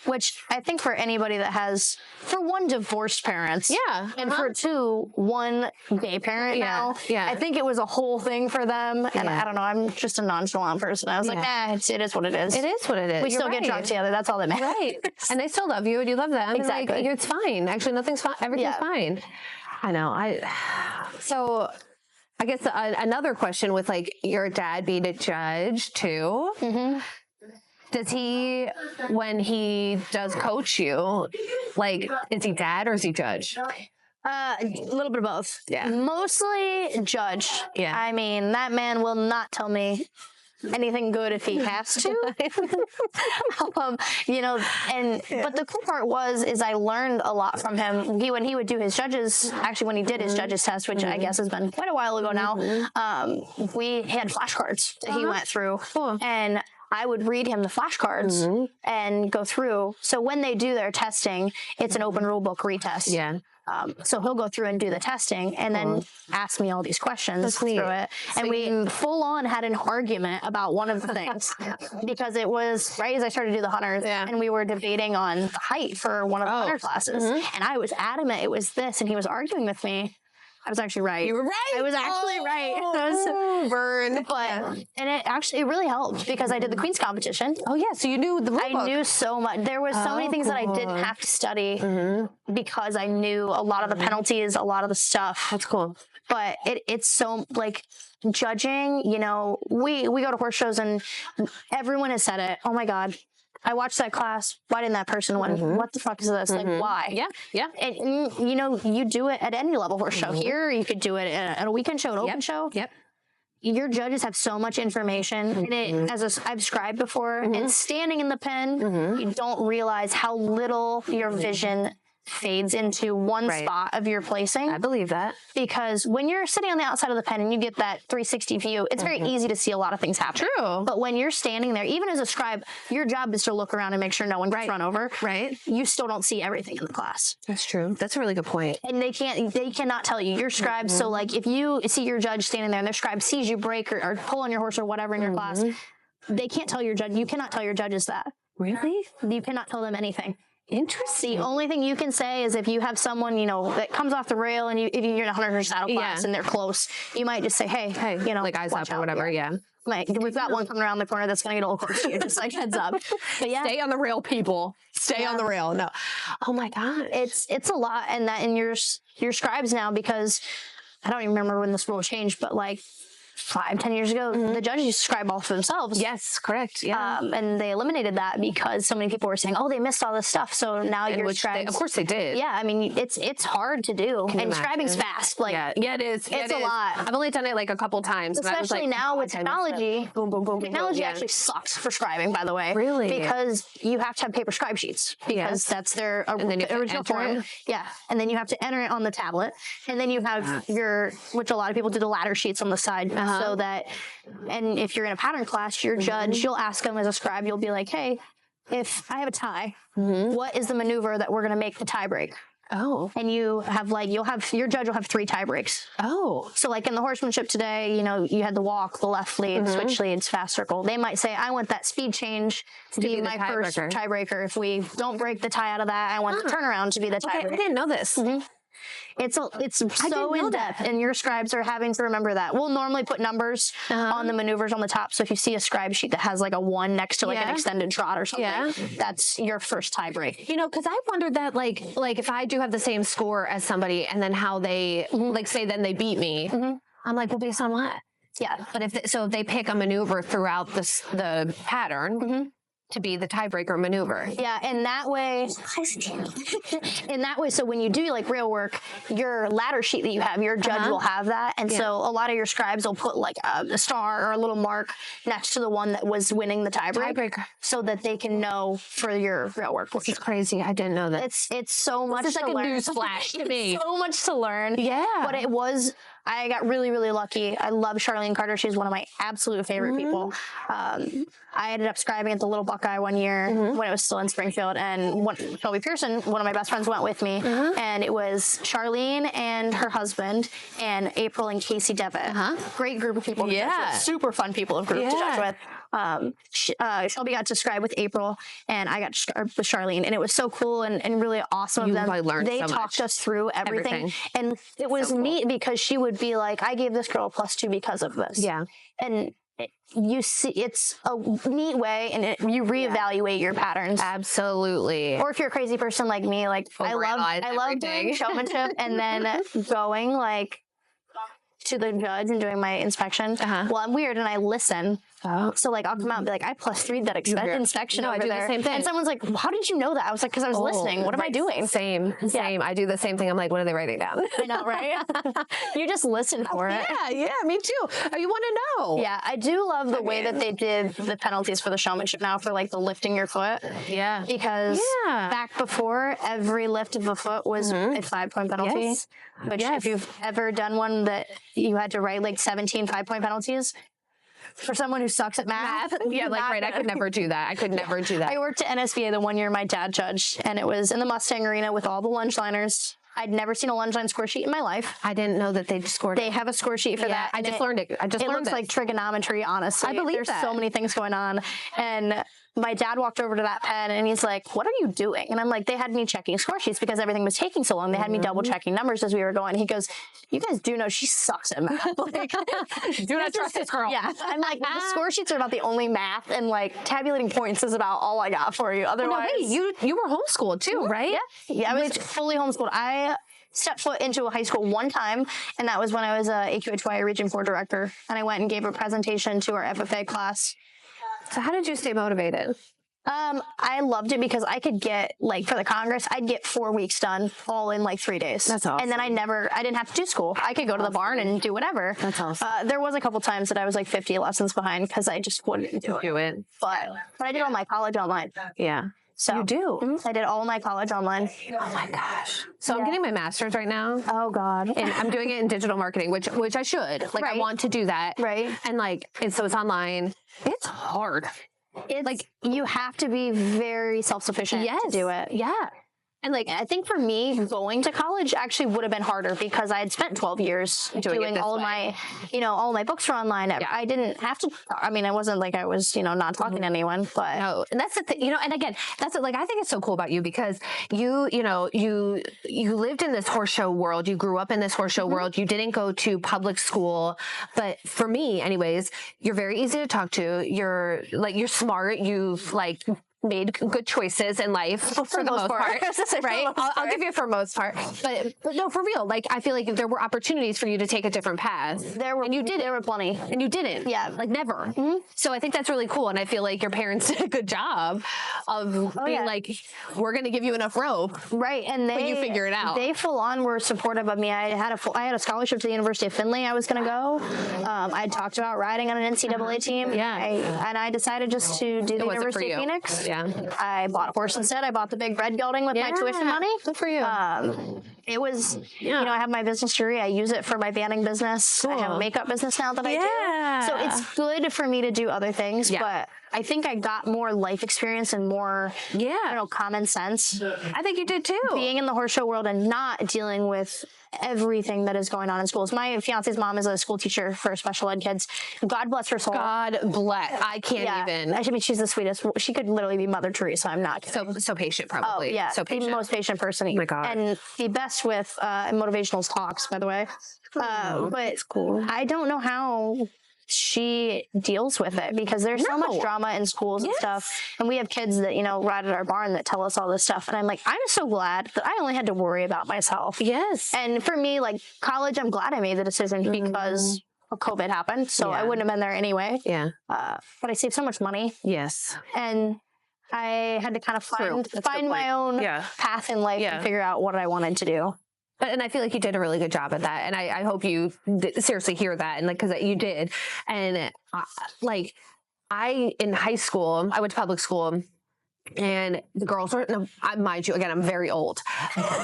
Which I think for anybody that has, for one, divorced parents. Yeah. And for two, one gay parent now. Yeah. I think it was a whole thing for them. And I don't know, I'm just a nonchalant person. I was like, it is what it is. It is what it is. We still get drunk together. That's all that matters. Right. And they still love you and you love them. Exactly. And, like, it's fine. Actually, nothing's fine. Everything's fine. I know. So I guess another question with like your dad being a judge too. Does he, when he does coach you, like, is he dad or is he judge? A little bit of both. Yeah. Mostly judge. Yeah. I mean, that man will not tell me anything good if he has to. But the cool part is I learned a lot from him. When he would do his judges, actually when he did his judges test, which I guess has been quite a while ago now, we had flashcards that he went through. And I would read him the flashcards and go through. So when they do their testing, it's an open rule book retest. Yeah. So he'll go through and do the testing and then ask me all these questions through it. So and we full on had an argument about one of the things because it was right as I started to do the hunters and we were debating on the height for one of the hunter classes. And I was adamant it was this and he was arguing with me. I was actually right. You were right. I was actually right. Burn. But it really helped because I did the Queen's competition. Oh yeah, so you knew the rule book. I knew so much. There was so many things that I didn't have to study because I knew a lot of the penalties, a lot of the stuff. That's cool. But it's so like judging. We go to horse shows and everyone has said it. Oh my God. I watched that class. Why didn't that person win? What the fuck is this? Like, why? Yeah, yeah. And, you do it at any level horse show. Here, you could do it at a weekend show, an open show. Yep. Your judges have so much information. And I've scribed before, and standing in the pen, you don't realize how little your vision fades into one Right. spot of your placing. I believe that. Because when you're sitting on the outside of the pen and you get that 360 view, it's very easy to see a lot of things happen. True. But when you're standing there, even as a scribe, your job is to look around and make sure no one gets run over. Right. You still don't see everything in the class. That's true. That's a really good point. And they cannot tell you. Your scribe, so like if you see your judge standing there and their scribe sees you break or pull on your horse or whatever in your class, they can't tell your judge. You cannot tell your judges that. Really? You cannot tell them anything. Interesting. The only thing you can say is if you have someone, that comes off the rail and if you're in a 100 saddle class and they're close, you might just say, hey, like eyes up or whatever. Yeah. Like we've got one coming around the corner that's going to get a little close to you, just like heads up. But yeah, Stay on the rail, people. Stay on the rail. No. Oh my God. it's a lot. And that in your scribes now, because I don't even remember when this rule changed, but like 5-10 years ago, the judges used to scribe all for themselves. Yes, correct. Yeah. And they eliminated that because so many people were saying, "Oh, they missed all this stuff." So now your scribes, of course they did. yeah. I mean, it's hard to do, and scribing's fast. Like, yeah, it is. it's a lot. I've only done it like a couple times, especially now with technology. Boom, boom, boom. Technology actually sucks for scribing, by the way. Really? Because you have to have paper scribe sheets because that's their then you have to original enter form. it. Yeah, and then you have to enter it on the tablet, and then you have which a lot of people do the ladder sheets on the side, so that. And if you're in a pattern class, your judge, you'll ask them as a scribe, you'll be like, hey, if I have a tie, what is the maneuver that we're going to make the tie break? Oh. And your judge will have 3 tie breaks. Oh. So like in the horsemanship today, you had the walk, the left lead, switch leads, fast circle. They might say, I want that speed change to be my first tiebreaker. If we don't break the tie out of that, I want the turnaround to be the tiebreaker. Okay, I didn't know this. It's so in depth, and your scribes are having to remember that. We'll normally put numbers on the maneuvers on the top. So if you see a scribe sheet that has like a 1 next to like an extended trot or something, that's your first tie break. Because I wondered that like if I do have the same score as somebody, and then how they like say then they beat me, I'm like, well, based on what? Yeah, but if they pick a maneuver throughout the pattern. To be the tiebreaker maneuver. Yeah, and that way, so when you do like real work, your ladder sheet that you have, your judge will have that. And so a lot of your scribes will put like a star or a little mark next to the one that was winning the tiebreaker so that they can know for your real work. It's crazy. I didn't know that. It's so much to learn. It's like a news flash to me. So much to learn. Yeah. But I got really, really lucky. I love Charlene Carter. She's one of my absolute favorite people. I ended up scribing at the Little Buckeye one year when it was still in Springfield, and Shelby Pearson, one of my best friends, went with me, and it was Charlene and her husband and April and Casey Devitt. Great group of people to judge with. Super fun people of group to judge with. Shelby got to scribe with April, and I got to scribe with Charlene, and it was so cool and really awesome of them. They talked us through everything. And it was neat because she would be like, I gave this girl a +2 because of this. Yeah. And you see, it's a neat way, and you reevaluate your patterns. Absolutely. Or if you're a crazy person like me, like I love doing showmanship and then going like to the judge and doing my inspection. Well, I'm weird and I listen. So like I'll come out and be like, I +3 that inspection over there. The same thing. And someone's like, well, how did you know that? I was like, because I was listening. What am I doing? Same. I do the same thing. I'm like, what are they writing down? I know, right? You just listen for it. Yeah, me too. You want to know. Yeah, I do love the way that they did the penalties for the showmanship now for like the lifting your foot. Yeah. Because back before, every lift of a foot was a 5-point penalty. Yes. Which if you've ever done one that you had to write like 17 5-point penalties, for someone who sucks at math. I could never do that. I worked at NSVA the one year my dad judged, and it was in the Mustang Arena with all the lunge liners. I'd never seen a lunge line score sheet in my life. I didn't know that they scored it. They have a score sheet for that. I just learned it. It looks like trigonometry, honestly. I believe There's so many things going on. And my dad walked over to that pen and he's like, what are you doing? And I'm like, they had me checking score sheets because everything was taking so long. They had me double checking numbers as we were going. He goes, you guys do know she sucks at math. Like, do not trust this girl. Yeah. I'm like, the score sheets are about the only math, and like tabulating points is about all I got for you. Otherwise, you were homeschooled too, right? Yeah, I was fully homeschooled. I stepped foot into a high school one time, and that was when I was a AQHA Region 4 director, and I went and gave a presentation to our FFA class. So how did you stay motivated? I loved it because I could get, like, for the Congress, I'd get 4 weeks done all in like 3 days. That's awesome. And then I didn't have to do school. I could go to the barn and do whatever. That's awesome. There was a couple times that I was like 50 lessons behind because I just wouldn't do it. But I did all my college online. Yeah. So You do? I did all my college online. Oh my gosh. So I'm getting my master's right now. Oh God. And I'm doing it in digital marketing, which I should. Like, I Right. want to do that. Right. And like, so it's online. It's hard. It's Like, you have to be very self-sufficient to do it. Yeah. And like, I think for me, going to college actually would have been harder because I had spent 12 years doing all of my, all my books were online. Yeah. I didn't have to, I mean, it wasn't like I was, not talking to anyone, but. No, and that's the thing, and again, that's like, I think it's so cool about you because you lived in this horse show world. You grew up in this horse show world. You didn't go to public school, but for me anyways, you're very easy to talk to. You're smart. You've like made good choices in life for the most part, right? I'll give you for most part, but no, for real. Like, I feel like there were opportunities for you to take a different path. There were, and you did. There were plenty, and you didn't. Yeah, like never. So I think that's really cool, and I feel like your parents did a good job of being like, we're going to give you enough rope, right? And you figure it out. They full on were supportive of me. I had a scholarship to the University of Findlay. I was going to go. I had talked about riding on an NCAA team. Yeah, and I decided just to do the University of Phoenix. Yeah. I bought a horse instead. I bought the big red gelding with my tuition money. Good for you. It was, I have my business degree. I use it for my banning business. Cool. I have a makeup business now that I do. So it's good for me to do other things, but I think I got more life experience and more, common sense. I think you did too. Being in the horse show world and not dealing with everything that is going on in schools. My fiance's mom is a school teacher for special ed kids. God bless her soul. God bless. I can't even. I mean, she's the sweetest. She could literally be Mother Teresa. I'm not kidding. So patient, probably. Oh, yeah. So patient. The most patient person. Oh my God. And the best with motivational talks, by the way. But it's cool. I don't know how she deals with it because there's so much drama in schools and stuff. And we have kids that, ride at our barn that tell us all this stuff. And I'm like, I'm so glad that I only had to worry about myself. Yes. And for me, like college, I'm glad I made the decision because COVID happened. So I wouldn't have been there anyway. Yeah. But I saved so much money. Yes. And I had to kind of find my own path in life and figure out what I wanted to do. And I feel like you did a really good job at that. And I hope you seriously hear that. And like, cause you did. And in high school, I went to public school and the girls were, mind you, again, I'm very old.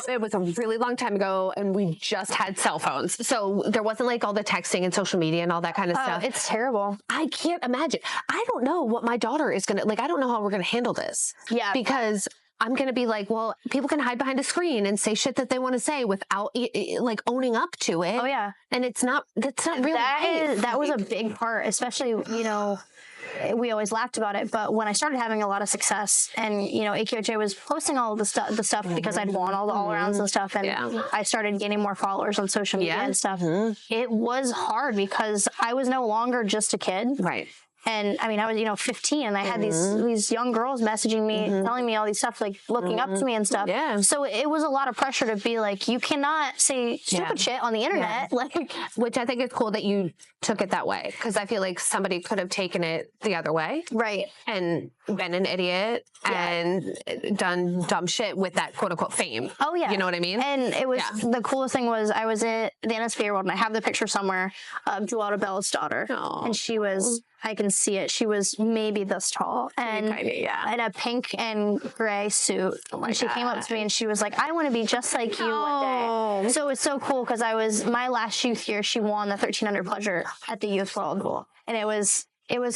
It was a really long time ago and we just had cell phones. So there wasn't like all the texting and social media and all that kind of stuff. It's terrible. I can't imagine. I don't know what my daughter is going to, I don't know how we're going to handle this. Yeah. Because I'm going to be like, well, people can hide behind a screen and say shit that they want to say without like owning up to it. Oh yeah. And that's not really that was a big part, especially, we always laughed about it, but when I started having a lot of success and, AQHA was posting all the stuff because I'd won all the all-arounds and stuff. And I started gaining more followers on social media and stuff. It was hard because I was no longer just a kid. Right. And I mean, I was, 15 and I had these young girls messaging me, telling me all these stuff, like looking up to me and stuff. Yeah. So it was a lot of pressure to be like, you cannot say stupid shit on the internet. Like, which I think is cool that you took it that way. Cause I feel like somebody could have taken it the other way. Right. And been an idiot and done dumb shit with that quote unquote fame. Oh yeah. You know what I mean? And it was, the coolest thing was I was at the NSPA World and I have the picture somewhere of Joella Bella's daughter. Aww. And she was, I can see it. She was maybe this tall and in a pink and gray suit. And she came up to me and she was like, I want to be just like you one day. So it's so cool because my last youth year, she won the 1300 pleasure at the Youth World. And it was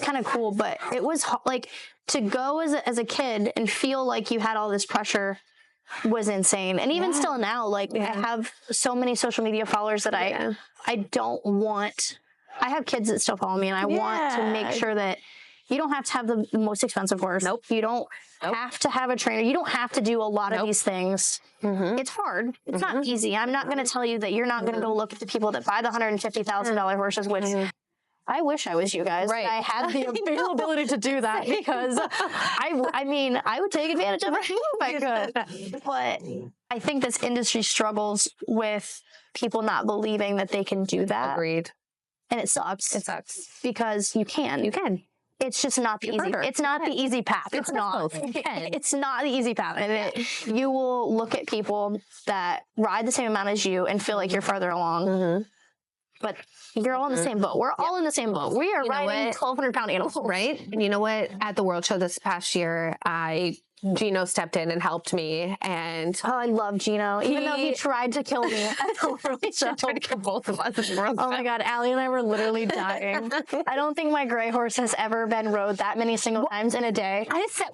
kind of cool, but it was like to go as a kid and feel like you had all this pressure was insane. And even still now, like I have so many social media followers that I don't want. I have kids that still follow me and I want to make sure that you don't have to have the most expensive horse. Nope. You don't have to have a trainer. You don't have to do a lot of these things. It's hard. It's not easy. I'm not going to tell you that you're not going to go look at the people that buy the $150,000 horses, which I wish I was you guys. Right. I had the availability to do that because I would take advantage of it if I could. But I think this industry struggles with people not believing that they can do that. Agreed. And it sucks. It sucks. Because you can. You can. It's just not the easy. It's not the easy path. It's not. It's not the easy path. And you will look at people that ride the same amount as you and feel like you're further along. But you're all in the same boat. We're all in the same boat. We are riding 1,200-pound animals. Right? And you know what? At the World Show this past year, I Gino stepped in and helped me, and I love Gino, even though he tried to kill me. tried to kill both of us. Oh my God, Allie and I were literally dying. I don't think my gray horse has ever been rode that many single times in a day. I said,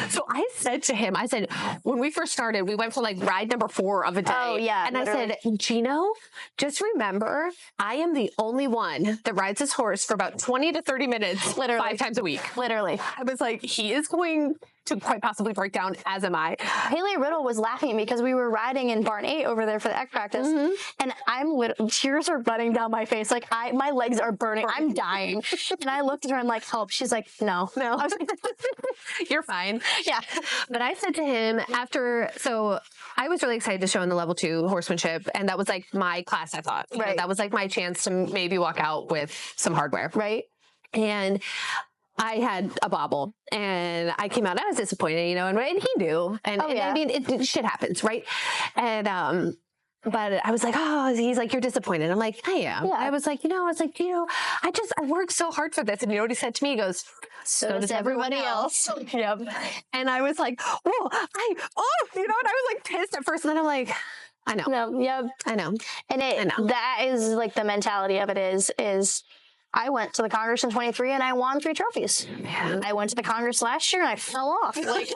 so I said to him, I said, when we first started, we went for like ride number 4 of a day. Oh yeah. And literally. I said, Gino, just remember, I am the only one that rides this horse for about 20 to 30 minutes, Literally. 5 times a week. Literally. I was like, he is going to quite possibly break down, as am I. Haley Riddle was laughing because we were riding in barn 8 over there for the EQ practice, and tears are running down my face. Like my legs are burning. I'm dying. And I looked at her. I'm like, help. She's like, no. I was like, you're fine. Yeah. But I said to him so I was really excited to show in the level 2 horsemanship, and that was like my class, I thought. Right. That was like my chance to maybe walk out with some hardware. Right. And I had a bobble, and I came out. I was disappointed, and he knew. And, I mean, it shit happens, right? And but I was like, he's like, you're disappointed. I'm like, I am. Yeah. I was like, I worked so hard for this. And you know what he said to me? He goes, so does everybody else. Yep. And I was like, and I was like pissed at first, and then I'm like, I know. No. Yep. I know. And that is like the mentality of it is. I went to the Congress in 23 and I won 3 trophies. Yeah. I went to the Congress last year and I fell off. Like,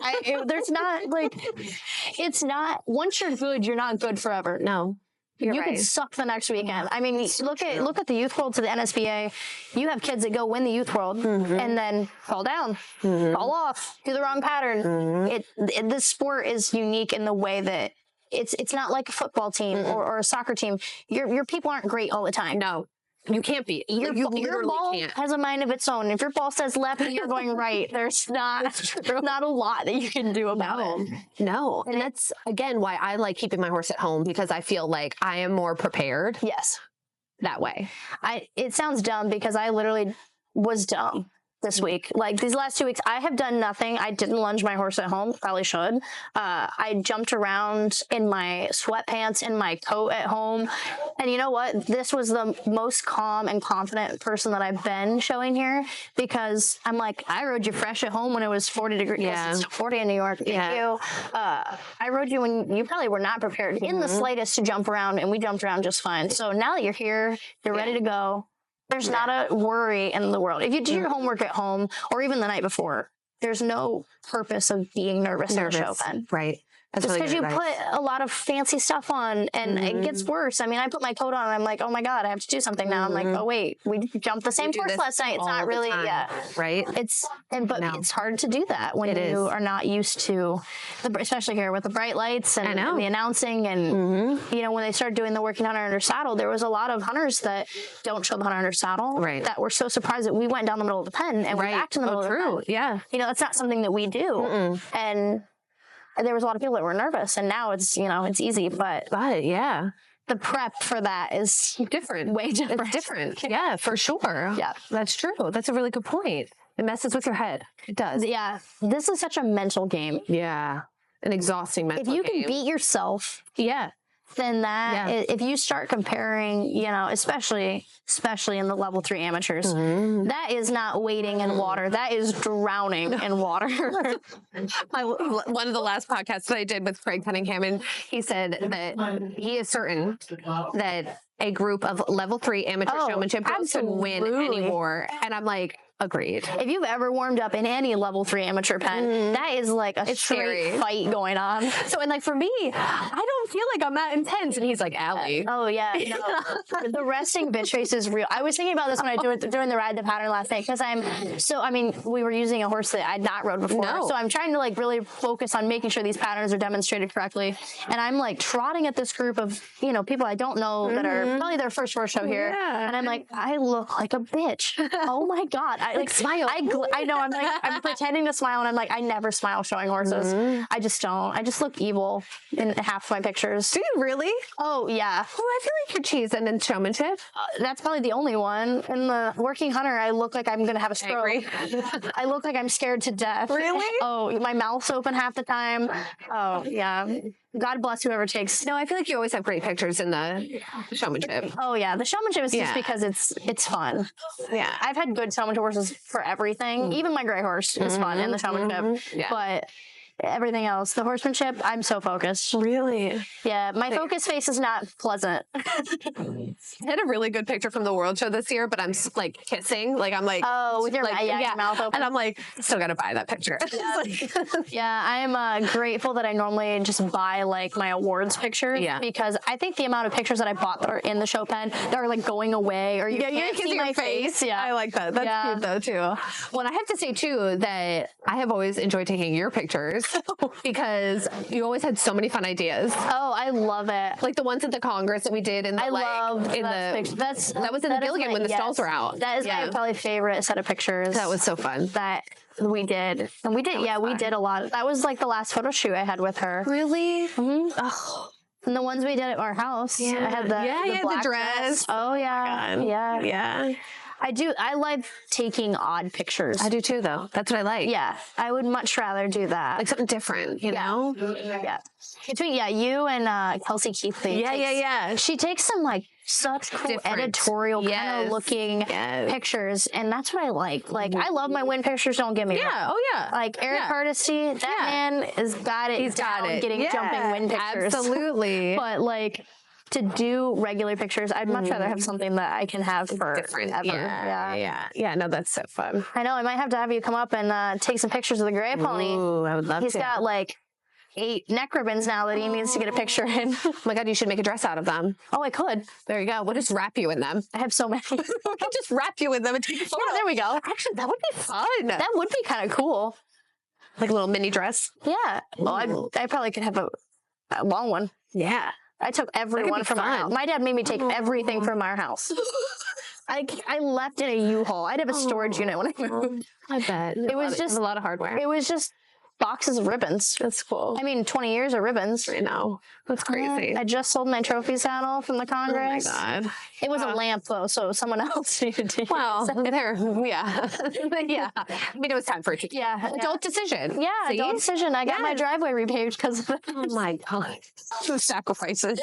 it's not, once you're good, you're not good forever. No. You right. could suck the next weekend. I mean, look at the youth world to the NSBA. You have kids that go win the youth world and then fall down, fall off, do the wrong pattern. This sport is unique in the way that it's not like a football team or a soccer team. Your people aren't great all the time. No. You can't be. You your ball can't. has a mind of its own. If your ball says left and you're going right, there's not a lot that you can do about it. No. And that's, again, why I like keeping my horse at home, because I feel like I am more prepared. Yes. That way. It sounds dumb because I literally was dumb this week. Like these last 2 weeks, I have done nothing. I didn't lunge my horse at home. Probably should. I jumped around in my sweatpants, in my coat at home. And you know what? This was the most calm and confident person that I've been showing here, because I'm like, I rode you fresh at home when it was 40 degrees. Yeah. It's 40 in New York. Thank you. I rode you when you probably were not prepared in the slightest to jump around, and we jumped around just fine. So now that you're here, you're ready to go. There's not a worry in the world. If you do your homework at home or even the night before, there's no purpose of being nervous in a show pen. Right. That's Just because really you put a lot of fancy stuff on and it gets worse. I mean, I put my coat on and I'm like, oh my God, I have to do something now. I'm like, oh wait, we jumped the same course last night. It's not really, right. It's hard to do that when you are not used to, especially here with the bright lights and the announcing and, when they started doing the working hunter under saddle, there was a lot of hunters that don't show the hunter under saddle that were so surprised that we went down the middle of the pen and we're back in the middle of the pen. Yeah. That's not something that we do. And there was a lot of people that were nervous, and now it's, it's easy, but yeah, the prep for that is different. Way different. It's different. Yeah, for sure. Yeah. That's true. That's a really good point. It messes with your head. It does. Yeah. This is such a mental game. Yeah. An exhausting mental game. If you can beat yourself. Then if you start comparing, especially in the level 3 amateurs, that is not wading in water. That is drowning in water. One of the last podcasts that I did with Craig Cunningham, and he said that he is certain that a group of level 3 amateur showmanship can win anymore. And I'm like, agreed. If you've ever warmed up in any level 3 amateur pen, that is like a straight fight going on. So, and like for me, I don't feel like I'm that intense. And he's like, Allie. Oh yeah. No. The resting bitch face is real. I was thinking about this when I do it during the ride the pattern last night, because we were using a horse that I'd not rode before. No. So I'm trying to like really focus on making sure these patterns are demonstrated correctly. And I'm like trotting at this group of, people I don't know that are probably their first horse show here. Yeah. And I'm like, I look like a bitch. Oh my God. I like smile. I know. I'm pretending to smile, and I'm like, I never smile showing horses. I just don't. I just look evil in half of my pictures. Do you really? Oh yeah. Oh, I feel like you're cheesing in showmanship. That's probably the only one. In the working hunter, I look like I'm gonna have a stroke. I look like I'm scared to death. Really? Oh, my mouth's open half the time. Oh yeah. God bless whoever takes. No, I feel like you always have great pictures in the showmanship. Oh yeah, the showmanship is just because it's fun. Yeah, I've had good showmanship horses for everything. Even my gray horse is fun in the showmanship. Yeah. But everything else. The horsemanship, I'm so focused. Really? Yeah, my focus face is not pleasant. I had a really good picture from the World Show this year, but I'm like kissing. Like I'm like, oh, with your, like, your mouth open. and I'm like, still gotta buy that picture. Yeah, I'm grateful that I normally just buy like my awards pictures. Yeah. Because I think the amount of pictures that I bought that are in the show pen that are like going away or you can't see my face. Yeah, I like that. That's cute though too. Well, I have to say too that I have always enjoyed taking your pictures because you always had so many fun ideas. Oh, I love it. Like the ones at the Congress that we did in the, I love in that the picture. that was in the Gilligan when the stalls were out. That is my probably favorite set of pictures. That was so fun. That we did. And we did, we did a lot. That was like the last photo shoot I had with her. Really? Mm-hmm. Oh. And the ones we did at our house. Yeah. I had the black dress. Oh, yeah. Yeah. Yeah. I like taking odd pictures. I do too, though. That's what I like. Yeah. I would much rather do that. Like something different, you know? Yeah. Between, you and Kelsey Keithley. Yeah. She takes some like such cool Different. editorial kind of looking pictures. And that's what I like. Like, I love my win pictures. Don't get me wrong. Yeah. Oh, yeah. Like Eric Hardesty, that man has got it. He's got it. Getting jumping win pictures. Absolutely. But like, to do regular pictures, I'd much rather have something that I can have for different. ever. Yeah. No, that's so fun. I know. I might have to have you come up and take some pictures of the gray pony. Ooh, I would love to. He's got like 8 neck ribbons now that he needs to get a picture in. Oh my God, you should make a dress out of them. Oh, I could. There you go. We'll just wrap you in them. I have so many. We can just wrap you in them and take a photo. Yeah, there we go. Actually, that would be fun. That would be kind of cool. Like a little mini dress. Yeah. Well, I probably could have a long one. Yeah. I took everyone from our house. My dad made me take everything from our house. I left in a U-Haul. I'd have a storage unit when I moved. I bet. It was just a lot of hardware. It was just boxes of ribbons. That's cool. I mean, 20 years of ribbons. I know. That's crazy. I just sold my trophy saddle from the Congress. Oh my God. It was a lamp though, so someone else needed to use it. Well, there, yeah. Yeah. I mean, it was time for it. Adult decision. Yeah, See? adult decision. I got my driveway repaved because of it. Oh my God. Those sacrifices.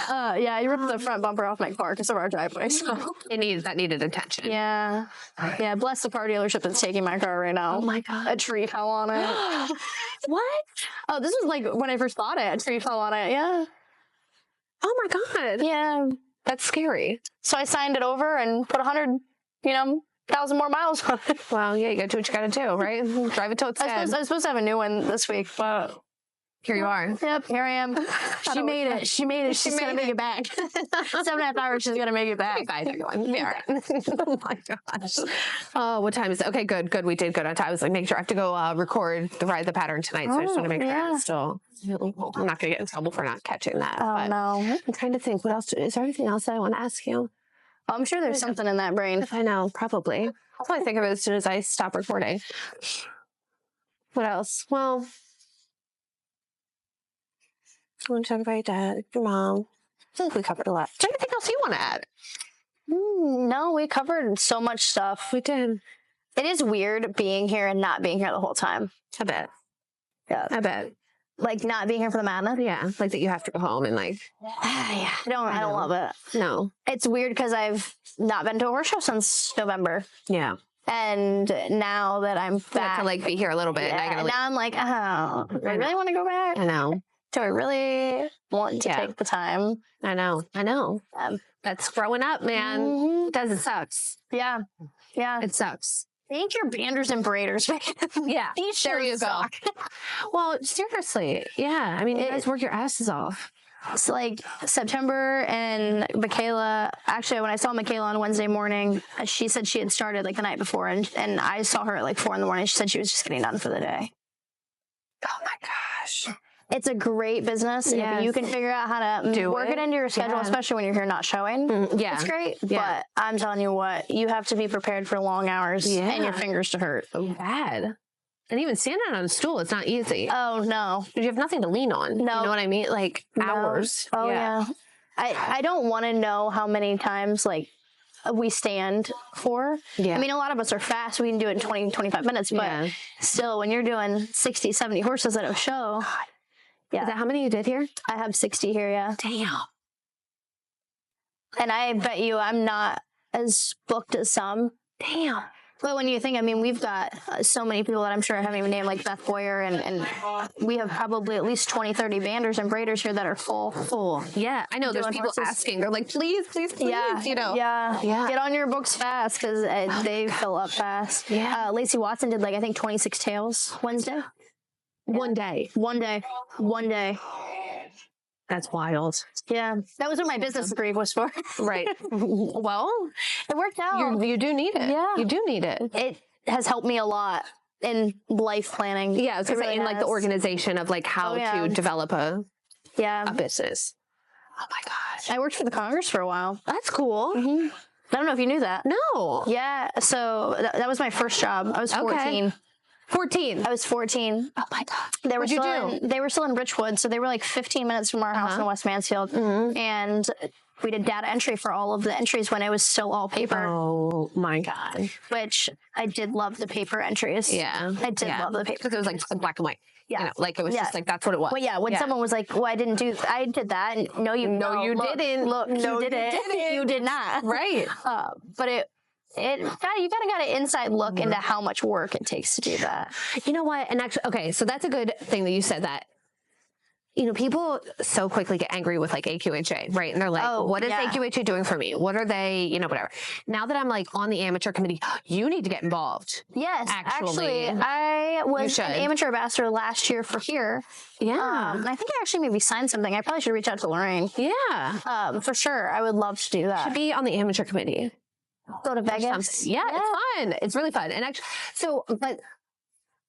I ripped the front bumper off my car because of our driveway. So. That needed attention. Yeah. Yeah, bless the car dealership that's taking my car right now. Oh my God. A tree fell on it. What? Oh, this was like when I first bought it. A tree fell on it. Yeah. Oh my God. Yeah. That's scary. So I signed it over and put 100,000 more miles on it. Well, yeah, you got to do what you got to do, right? Drive it till it's dead. I was supposed to have a new one this week, but here you are. Yep, here I am. She made it. She's going to make it back. 7.5 hours, she's going to make it back. Bye, everyone. Yeah. Oh my gosh. Oh, what time is it? Okay, good. We did good on time. I was like, make sure I have to go record the Ride the Pattern tonight. So I just want to make sure I'm still. I'm not going to get in trouble for not catching that. Oh, no. I'm trying to think. What else? Is there anything else that I want to ask you? I'm sure there's something in that brain. I know, probably. I'll probably think of it as soon as I stop recording. What else? Well, I want to talk about your dad, your mom. I feel like we covered a lot. Is there anything else you want to add? No, we covered so much stuff. We did. It is weird being here and not being here the whole time. I bet. Yeah. I bet. Like not being here for the madness. Yeah. Like that you have to go home and like. I don't love it. No. It's weird because I've not been to a horse show since November. Yeah. And now that I'm back. To like be here a little bit. Yeah, and now I'm like, oh, do I really want to go back? I know. Do I really want to take the time? I know. That's growing up, man. Mm-hmm. It does. It sucks. Yeah. It sucks. Thank your banders and braiders. Yeah. These there you suck. go. Well, seriously. Yeah. I mean, you guys work your asses off. It's like September and Michaela. Actually, when I saw Michaela on Wednesday morning, she said she had started like the night before, and I saw her at like 4 a.m. She said she was just getting done for the day. Oh my gosh. It's a great business. Yes. If you can figure out how to work it into your schedule, especially when you're here not showing, it's great. Yeah. But I'm telling you what, you have to be prepared for long hours and your fingers to hurt. So bad. And even standing on a stool, it's not easy. Oh, no. You have nothing to lean on. No. You know what I mean? Like hours. Oh, yeah. I don't want to know how many times, like, we stand for. Yeah. I mean, a lot of us are fast. We can do it in 20, 25 minutes. But still, when you're doing 60, 70 horses at a show. God. Yeah. Is that how many you did here? I have 60 here, yeah. Damn. And I bet you I'm not as booked as some. Damn. But when you think, I mean, we've got so many people that I'm sure I haven't even named, like Beth Boyer, and we have probably at least 20, 30 banders and braiders here that are full. Yeah, I know. There's Doing people horses. asking. They're like, please, you know. Yeah. Yeah. Get on your books fast because they fill up fast. Yeah. Lacey Watson did like, I think 26 tails Wednesday. One day. One day. That's wild. Yeah. That was what my business degree was for. Right. Well, It worked out. you do need it. Yeah. You do need it. It has helped me a lot in life planning. Yeah, I was gonna say, It really in like the has. organization of like how Oh, yeah. to develop a Yeah. business. Oh my gosh. I worked for the Congress for a while. That's cool. I don't know if you knew that. No. Yeah. So that was my first job. I was 14. 14. I was 14. Oh my God. They were What'd you still do? they were still in Richwood, so they were like 15 minutes from our house in West Mansfield. And we did data entry for all of the entries when it was still all paper, Oh my God. which I did love the paper entries. Yeah. I did love the paper. Because it was like black and white. Yeah. You know, like it was Yeah. just like, that's what it was. Well, yeah, when someone was like, "Well, I did that," and no, you didn't. Look, No, you didn't. You did not. Right. But you kind of got an inside look into how much work it takes to do that. You know what? And actually, okay, so that's a good thing that you said that. You know, people so quickly get angry with like AQHA, right? And they're like, Oh, what is yeah. AQHA doing for me? What are they, you know, whatever. Now that I'm like on the amateur committee, you need to get involved. Yes, Actually, I was should. an amateur ambassador last year for here. Yeah. And I think I actually maybe signed something. I probably should reach out to Lorraine. Yeah. For sure. I would love to do that. Should be on the amateur committee. Go to or Vegas. something. Yeah, it's fun. It's really fun. And actually, but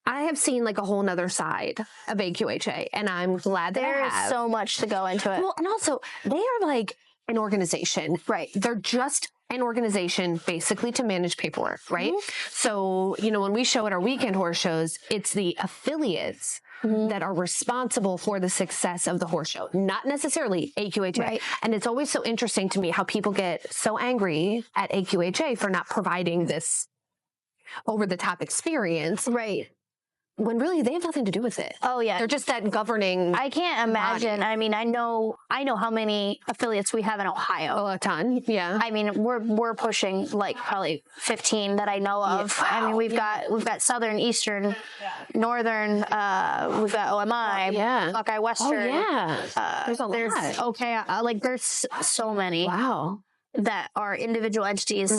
I have seen like a whole nother side of AQHA, and I'm glad that I There's have. so much to go into it. Well, and also they are like an organization, Right. They're just an organization basically to manage paperwork, right? So, you know, when we show at our weekend horse shows, it's the affiliates that are responsible for the success of the horse show, not necessarily AQHA. Right. And it's always so interesting to me how people get so angry at AQHA for not providing this over the top experience Right. when really they have nothing to do with it. Oh, yeah. They're just that governing I can't imagine. I mean, I know how many affiliates we have in Ohio. a ton. Yeah. I mean, we're pushing like probably 15 that I know of. Yeah. I mean, we've got Southern, Eastern, Northern. We've got OMI, Yeah. Buckeye Western. Oh, yeah. There's a lot. Okay, like there's so many Wow. that are individual entities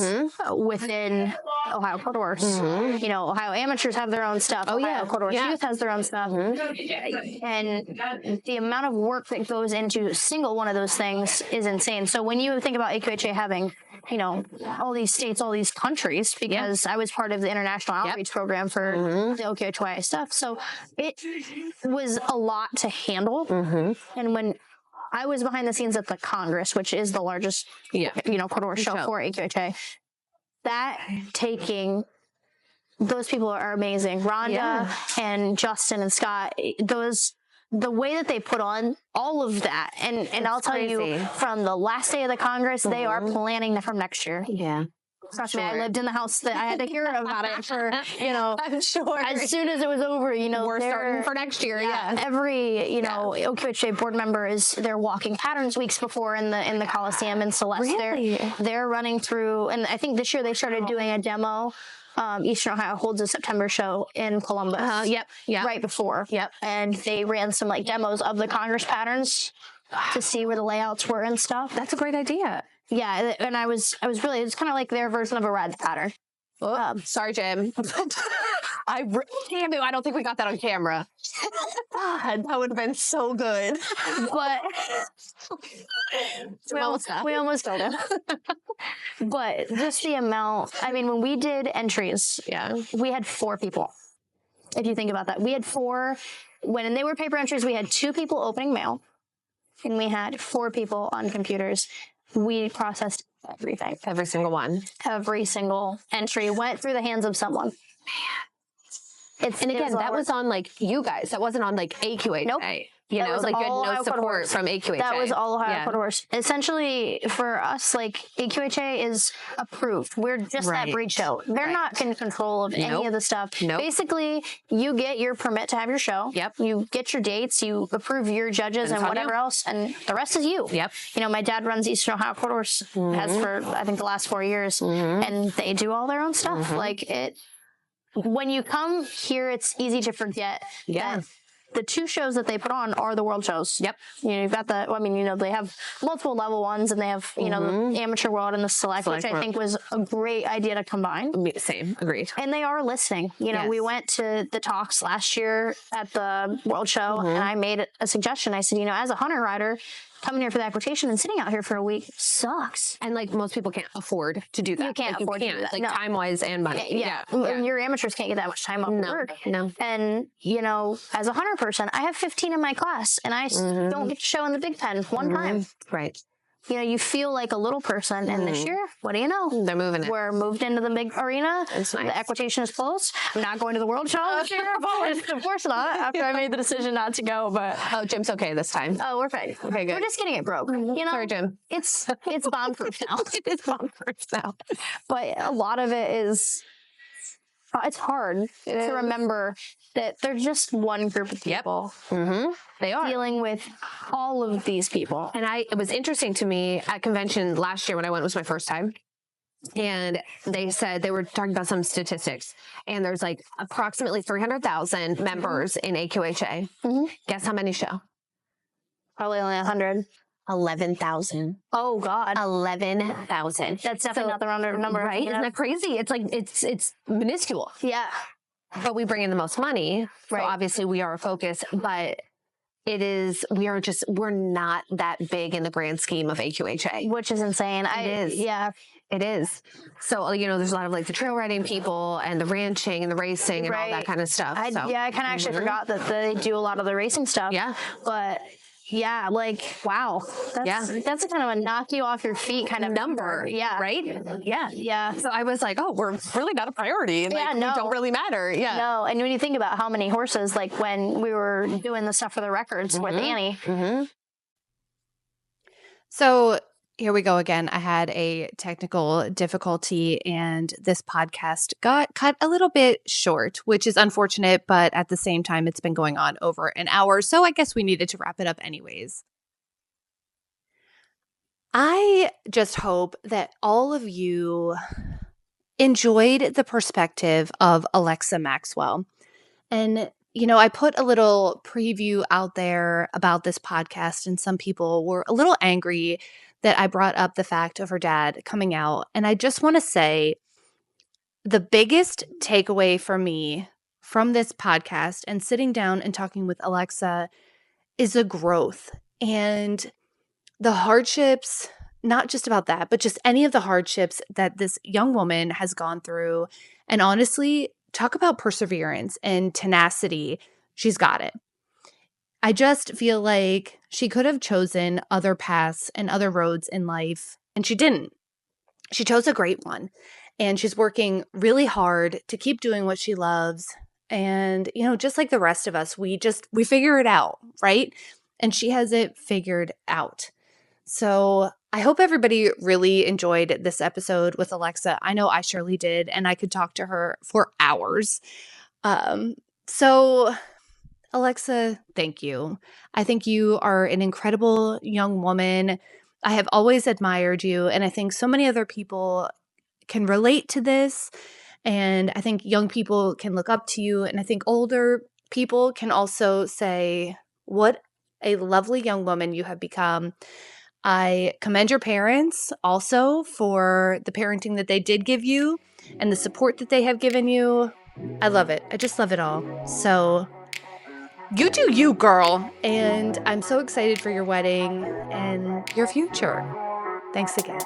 within Ohio Quarter Horse. You know, Ohio Amateurs have their own stuff. Oh, Ohio yeah. Quarter Horse Yeah. Youth has their own stuff. And the amount of work that goes into a single one of those things is insane. So when you think about AQHA having, you know, all these states, all these countries, because I was part of the international outreach program for the AQHA stuff. So it was a lot to handle. And when I was behind the scenes at the Congress, which is the largest, you know, quarter horse show for AQHA. That those people are amazing. Rhonda and Justin and Scott, the way that they put on all of that, and I'll tell you, from the last day of the Congress, they are planning from next year. Yeah. Trust me, I lived in the house that I had to hear about it for, you know, I'm sure. as soon as it was over, you know, We're starting for next year. Yeah. Every, you know, AQHA board member they're walking patterns weeks before in the Coliseum in Celeste. Really? They're running through, and I think this year they started doing a demo. Eastern Ohio holds a September show in Columbus. Yep. Right before. Yep. And they ran some like demos of the Congress patterns to see where the layouts were and stuff. That's a great idea. Yeah, and I was really, it's kind of like their version of a rad pattern. Sorry, Jim. Damn it, I don't think we got that on camera. God, that would have been so good. But we almost got it. But just the amount, I mean, when we did entries, we had 4 people. If you think about that, we had 4, when they were paper entries, we had 2 people opening mail, and we had 4 people on computers. We processed everything. Every single one. Every single entry went through the hands of someone. And again, that was on like you guys. That wasn't on like AQHA. Nope. You That know, was like you had all no Ohio Quarter support Horse. from AQHA. That was all Ohio Yeah. Quarter Horse. Essentially, for us, like AQHA is approved. We're just that breed show. They're not in control of any of the stuff. Basically, you get your permit to have your show. Yep. You get your dates. You approve your judges and whatever else, and the rest is you. Yep. You know, my dad runs Eastern Ohio Quarter Horse, has for I think the last 4 years, and they do all their own stuff. Like it. When you come here, it's easy to forget that the two shows that they put on are the world shows. Yep. You know, you've got they have multiple level ones, and they have, you know, the amateur world and the select which I think was a great idea to combine. Same. Agreed. And they are listening. You know, we went to the talks last year at the world show, and I made a suggestion. I said, you know, as a hunter rider, coming here for the equitation and sitting out here for a week sucks. And like most people can't afford to do that. You can't afford to do that. Like time wise and money. Yeah. Your amateurs can't get that much time off work. No. And, you know, as a hunter person, I have 15 in my class, and I don't get to show in the Big Pen one time. Right. You know, you feel like a little person. And this year, what do you know? They're moving it. We're moved into the big arena. It's nice. The equitation is closed. I'm not going to the world show this year. Of course not. After I made the decision not to go, but Jim's okay this time. oh, we're fine. Okay, good. We're just getting it broke. You know, Sorry, Jim. it's bomb-proof now. It is bomb-proof now. But a lot of it is. It's hard to remember that they're just one group of people. They are dealing with all of these people. And it was interesting to me at convention last year when I went, it was my first time. And they said they were talking about some statistics, and there's like approximately 300,000 members in AQHA. Guess how many show? Probably only 100. 11,000. Oh God, 11,000. That's definitely not the round number, right? Isn't that crazy? It's like it's minuscule. Yeah, but we bring in the most money. So obviously we are a focus, but we're not that big in the grand scheme of AQHA, which is insane. It is. Yeah. It is. So, you know, there's a lot of like the trail riding people and the ranching and the racing and all that kind of stuff. I kind of actually forgot that they do a lot of the racing stuff. Yeah. But yeah, like, wow. That's a kind of a knock you off your feet kind of number. Yeah. Right? Yeah. Yeah. So I was like, oh, we're really not a priority. And we don't really matter. Yeah. No. And when you think about how many horses, like when we were doing the stuff for the records with Annie. So here we go again. I had a technical difficulty, and this podcast got cut a little bit short, which is unfortunate, but at the same time, it's been going on over an hour, so I guess we needed to wrap it up anyways. I just hope that all of you enjoyed the perspective of Ellexxah Maxwell. And, you know, I put a little preview out there about this podcast, and some people were a little angry that I brought up the fact of her dad coming out. And I just want to say the biggest takeaway for me from this podcast and sitting down and talking with Ellexxah is a growth and the hardships, not just about that, but just any of the hardships that this young woman has gone through. And honestly, talk about perseverance and tenacity. She's got it. I just feel like she could have chosen other paths and other roads in life, and she didn't. She chose a great one, and she's working really hard to keep doing what she loves. And, you know, just like the rest of us, we figure it out, right? And she has it figured out. So I hope everybody really enjoyed this episode with Ellexxah. I know I surely did, and I could talk to her for hours. So Ellexxah, thank you. I think you are an incredible young woman. I have always admired you, and I think so many other people can relate to this, and I think young people can look up to you, and I think older people can also say, what a lovely young woman you have become. I commend your parents also for the parenting that they did give you and the support that they have given you. I love it. I just love it all. So you do you, girl. And I'm so excited for your wedding and your future. Thanks again.